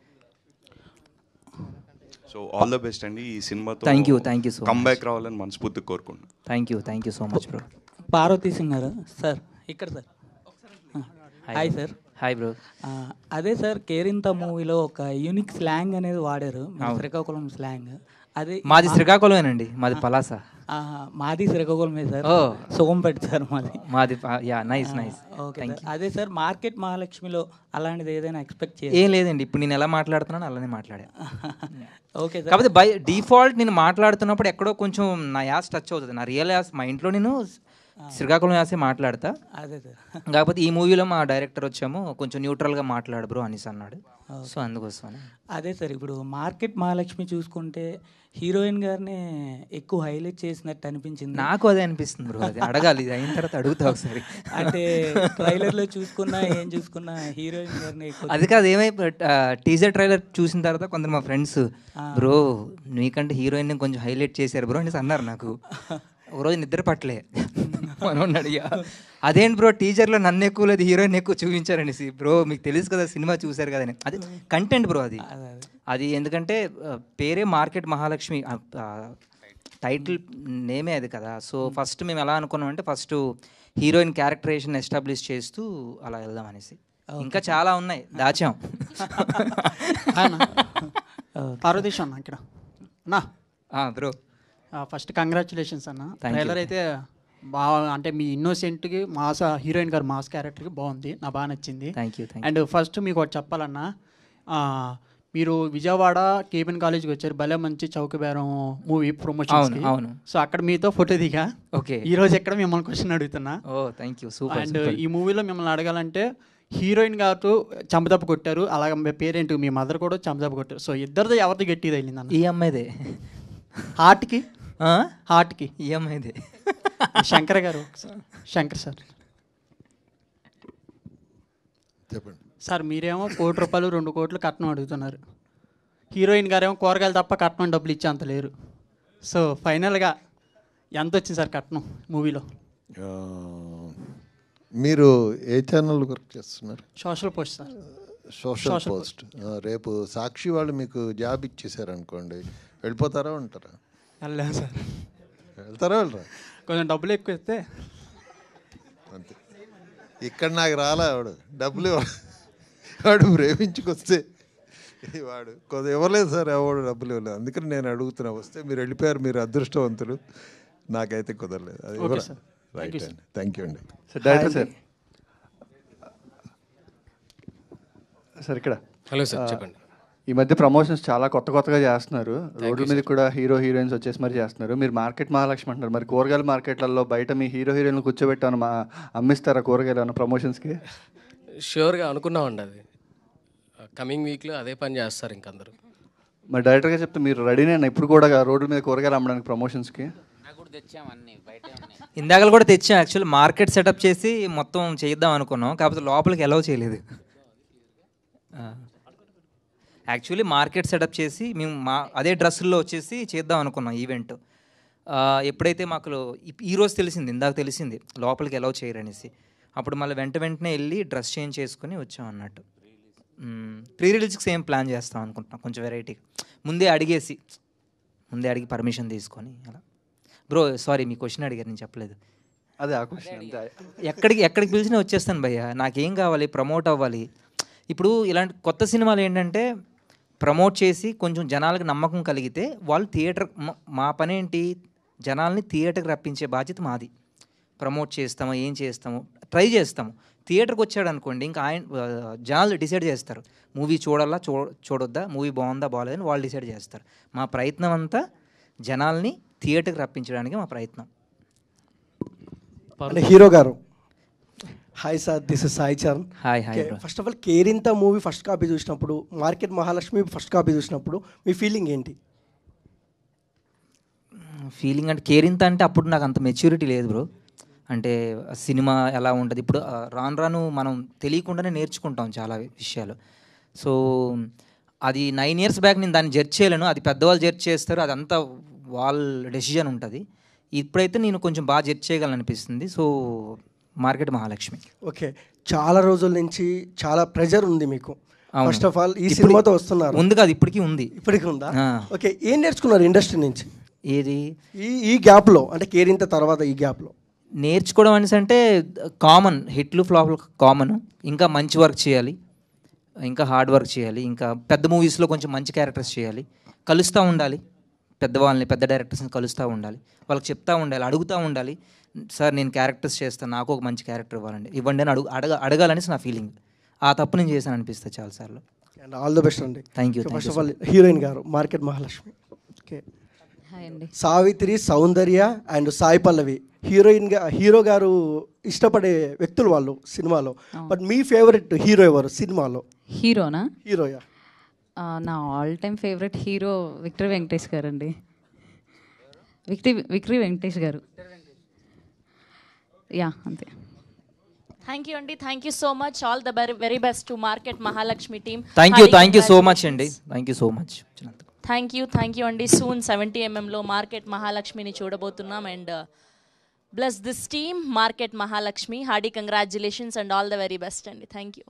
సో ఆల్ ద బెస్ట్ అండి ఈ సినిమాతో. Thank you so much. Comeback రావాలని మనస్ఫూర్తిగా కోరుకుంటున్నాను. Thank you so much bro. Parvati Singh గారు సార్ ఇక్కడ sir hi sir hi bro. అదే సార్ కేరింత మూవీలో ఒక యూనిక్ స్లాంగ్ అనేది వాడారు శ్రీకాకుళం స్లాంగ్. అదే మాది శ్రీకాకుళమేనండి, మాది పలాస. మాది శ్రీకాకుళమే సార్. ఓ సోంపేట సార్ మాది. Yeah nice nice. ఓకే అదే సార్ మార్కెట్ మహాలక్ష్మిలో అలాంటిది ఏదైనా ఎక్స్పెక్ట్ చేయాలి? ఏం లేదండి, ఇప్పుడు నేను ఎలా మాట్లాడుతున్నాను అలానే మాట్లాడా. Okay sir. కాకపోతే బై డిఫాల్ట్ నేను మాట్లాడుతున్నప్పుడు ఎక్కడో కొంచెం నా యాస్ టచ్ అవుతుంది. నా రియల్ యాస్ మా ఇంట్లో నేను శ్రీకాకుళం యాసే మాట్లాడతా. అదే సార్. కాకపోతే ఈ మూవీలో మా డైరెక్టర్ వచ్చాము కొంచెం న్యూట్రల్గా మాట్లాడు బ్రో అనేసి అన్నాడు. సో అందుకోసమని. అదే సార్ ఇప్పుడు మార్కెట్ మహాలక్ష్మి చూసుకుంటే హీరోయిన్ గారిని ఎక్కువ హైలైట్ చేసినట్టు అనిపించింది. నాకు అదే అనిపిస్తుంది బ్రో. అది అడగాలి, ఇది అయిన తర్వాత అడుగుతా ఒకసారి. అంటే ట్రైలర్లో చూసుకున్నా ఏం చూసుకున్నా హీరోయిన్ గారిని అది కాదు, టీజర్ ట్రైలర్ చూసిన తర్వాత కొందరు మా ఫ్రెండ్స్ బ్రో నీకంటే హీరోయిన్ కొంచెం హైలైట్ చేశారు బ్రో అనేసి అన్నారు. నాకు ఒకరోజు నిద్ర పట్టలే. మనం అడిగా అదేంటి బ్రో టీజర్లో నన్ను ఎక్కువ లేదు హీరోయిన్ ఎక్కువ చూపించారనేసి. బ్రో మీకు తెలుసు కదా సినిమా చూశారు కదా అని. అది కంటెంట్ బ్రో. అది ఎందుకంటే పేరే మార్కెట్ మహాలక్ష్మి, టైటిల్ నేమే అది కదా. సో ఫస్ట్ మేము ఎలా అనుకున్నాం అంటే ఫస్ట్ హీరోయిన్ క్యారెక్టరేషన్ ఎస్టాబ్లిష్ చేస్తూ అలా వెళ్దాం అనేసి. ఇంకా చాలా ఉన్నాయి దాచాం. పార్వతీష్ అన్న ఇక్కడ నా బ్రో ఫస్ట్ కంగ్రాచులేషన్స్ అన్న. ట్రైలర్ అయితే బాగా అంటే మీ ఇన్నోసెంట్కి మాస్ హీరోయిన్ గారు మాస్ క్యారెక్టర్కి బాగుంది, నాకు బాగా నచ్చింది. Thank you. అండ్ ఫస్ట్ మీకు ఒకటి చెప్పాలన్నా, మీరు విజయవాడ కేబిన్ కాలేజ్కి వచ్చారు, భలే మంచి చౌకబేరం మూవీ ప్రమోషన్. అవును. సో అక్కడ మీతో ఫోటో దిగా. ఓకే. ఈ రోజు ఎక్కడ మిమ్మల్ని క్వశ్చన్ అడుగుతున్నా. Thank you. సూపర్. అండ్ ఈ మూవీలో మిమ్మల్ని అడగాలంటే హీరోయిన్ గారు చంపదప్ప కొట్టారు, అలాగే మీ పేరేంటి మీ మదర్ కూడా చంపదప్ప కొట్టారు. సో ఇద్దరిది ఎవరిది గట్టిది అయింది? ఈ అమ్మాయిదే. హార్ట్కి ఈ అమ్మాయిదే. శంకర్ గారు, శంకర్ సార్ చెప్పండి సార్. మీరేమో ₹1 కోటి 2 కోట్లు కట్నం అడుగుతున్నారు, హీరోయిన్ గారేమో కూరగాయలు తప్ప కట్నం డబ్బులు ఇచ్చే అంత లేరు. సో ఫైనల్గా ఎంత వచ్చింది సార్ కట్నం మూవీలో? మీరు ఏ ఛానల్ వర్క్ చేస్తున్నారు? Social post sir. Social post. రేపు సాక్షి వాళ్ళు మీకు జాబ్ ఇచ్చేసారనుకోండి, వెళ్ళిపోతారా ఉంటారా? వెళ్ళాను సార్. వెళ్తారా వెళ్ళరా? కొంచెం డబ్బులు ఎక్కువ ఇస్తే అంతే. ఇక్కడ నాకు రాలే డబ్బులు వాడు ప్రేమించుకొస్తే వాడు కొంత ఇవ్వలేదు సార్, ఎవడు డబ్బులు ఇవ్వలేదు. అందుకని నేను అడుగుతున్నా. వస్తే మీరు వెళ్ళిపోయారు, మీరు అదృష్టవంతులు. నాకైతే కుదరలేదు. అది రైట్ అండి. థ్యాంక్ యూ అండి. Director sir. సార్ ఇక్కడ. హలో సార్ చెప్పండి. ఈ మధ్య ప్రమోషన్స్ చాలా కొత్తగా చేస్తున్నారు. రోడ్ల మీద కూడా హీరోయిన్స్ వచ్చేసి మరి చేస్తున్నారు. మీరు మార్కెట్ మహాలక్ష్మి అంటున్నారు, మరి కూరగాయల మార్కెట్లలో బయట మీ హీరోయిన్లు కూర్చోబెట్టాను అమ్మిస్తారా కూరగాయలు అన్న ప్రమోషన్స్కి? ష్యూర్గా అనుకున్నామండి. అది కమింగ్ వీక్లో అదే పని చేస్తారు ఇంకందరూ. మరి డైరెక్టర్గా చెప్తే మీరు రెడీనేనా ఇప్పుడు కూడా రోడ్ల మీద కూరగాయలు అమ్మడానికి ప్రమోషన్స్కి? ఇందాక కూడా తెచ్చాం. యాక్చువల్లీ మార్కెట్ సెటప్ చేసి మొత్తం చేద్దాం అనుకున్నాం, కాకపోతే లోపలికి అలౌ చేయలేదు. యాక్చువల్లీ మార్కెట్ సెటప్ చేసి మేము అదే డ్రెస్సుల్లో వచ్చేసి చేద్దాం అనుకున్నాం ఈవెంట్. ఎప్పుడైతే మాకు ఈరోజు తెలిసింది, ఇందాక తెలిసింది లోపలికి అలౌ చేయరనేసి, అప్పుడు మళ్ళీ వెంటనే వెళ్ళి డ్రెస్ చేంజ్ చేసుకుని వచ్చాం అన్నట్టు. ప్రీ రిలీజ్కి సేమ్ ప్లాన్ చేస్తాం అనుకుంటున్నాం, కొంచెం వెరైటీగా. ముందే అడిగి పర్మిషన్ తీసుకొని అలా. బ్రో సారీ మీ క్వశ్చన్ అడిగారు, నేను చెప్పలేదు. అదే ఆ క్వశ్చన్. ఎక్కడికి పిలిచినా వచ్చేస్తాను భయ్య. నాకేం కావాలి, ప్రమోట్ అవ్వాలి. ఇప్పుడు ఇలాంటి కొత్త సినిమాలు ఏంటంటే ప్రమోట్ చేసి కొంచెం జనాలకు నమ్మకం కలిగితే వాళ్ళు థియేటర్, మా పని ఏంటి జనాల్ని థియేటర్కి రప్పించే బాధ్యత మాది. ప్రమోట్ చేస్తాము, ఏం చేస్తాము, ట్రై చేస్తాము. థియేటర్కి వచ్చాడు అనుకోండి, ఇంకా జనాలు డిసైడ్ చేస్తారు మూవీ చూడాలా చూడొద్దా, మూవీ బాగుందా బాగాలేదని వాళ్ళు డిసైడ్ చేస్తారు. మా ప్రయత్నం అంతా జనాల్ని థియేటర్కి రప్పించడానికి మా ప్రయత్నం. హీరో గారు hi sir, this is Sai Charan. Hi. First of all Kerintha movie first copy చూసినప్పుడు, మార్కెట్ మహాలక్ష్మి ఫస్ట్ కాపీ చూసినప్పుడు మీ ఫీలింగ్ ఏంటి? ఫీలింగ్ అంటే కేరింత అంటే అప్పుడు నాకు అంత మెచ్యూరిటీ లేదు బ్రో. అంటే సినిమా ఎలా ఉంటుంది ఇప్పుడు రాను మనం తెలియకుండానే నేర్చుకుంటాం చాలా విషయాలు. సో అది 9 years బ్యాక్ నేను దాన్ని జడ్జ్ చేయలేను, అది పెద్దవాళ్ళు జడ్జ్ చేస్తారు, అదంతా వాళ్ళ డెసిజన్ ఉంటుంది. ఇప్పుడైతే నేను కొంచెం బాగా జడ్జ్ చేయగలను అనిపిస్తుంది. So market Mahalakshmi. ఓకే, చాలా రోజుల నుంచి చాలా ప్రెజర్ ఉంది మీకు. ఫస్ట్ ఆఫ్ ఆల్ ఈ సినిమాతో వస్తున్నారు. ఉంది కాదు, ఇప్పటికీ ఉంది. ఇప్పటికీ ఉందా? ఓకే, ఏం నేర్చుకున్నారు ఇండస్ట్రీ నుంచి ఏది ఈ గ్యాప్లో, అంటే కేరింత తర్వాత ఈ గ్యాప్లో? నేర్చుకోవడం అనేసి అంటే కామన్, హిట్లు ఫ్లాప్లు కామన్. ఇంకా మంచి వర్క్ చేయాలి, ఇంకా హార్డ్ వర్క్ చేయాలి, ఇంకా పెద్ద మూవీస్లో కొంచెం మంచి క్యారెక్టర్స్ చేయాలి, కలుస్తూ ఉండాలి, పెద్దవాళ్ళని పెద్ద డైరెక్టర్స్ని కలుస్తూ ఉండాలి, వాళ్ళకి చెప్తూ ఉండాలి, అడుగుతూ ఉండాలి. సార్ నేను క్యారెక్టర్స్ చేస్తాను, నాకు ఒక మంచి క్యారెక్టర్ ఇవ్వండి అని అడగాలనేసి నా ఫీలింగ్. ఆ తప్పు నేను చేశాను అనిపిస్తుంది చాలాసార్లు. అండ్ ఆల్ ద బెస్ట్ అండి. Thank you. First of all heroine garu market Mahalakshmi. Okay, Savitri, Soundarya and Sai Pallavi hero garu ఇష్టపడే వ్యక్తులు వాళ్ళు సినిమాలో. బట్ మీ ఫేవరెట్ హీరో ఎవరు సినిమాలో? హీరోనా? హీరోయా? నా all time favourite hero victory Venkatesh garu అండి. విక్టరీ వెంకటేష్ గారు. యా, అంతే. థ్యాంక్ యూ అండి. Thank you so much. All the very best to market Mahalakshmi team. Thank you so much అండి. Thank you so much. Thank you అండి. సూన్ 70mm మార్కెట్ మహాలక్ష్మిని చూడబోతున్నాం. And bless this team market Mahalakshmi. Hearty congratulations and all the very best అండి. Thank you.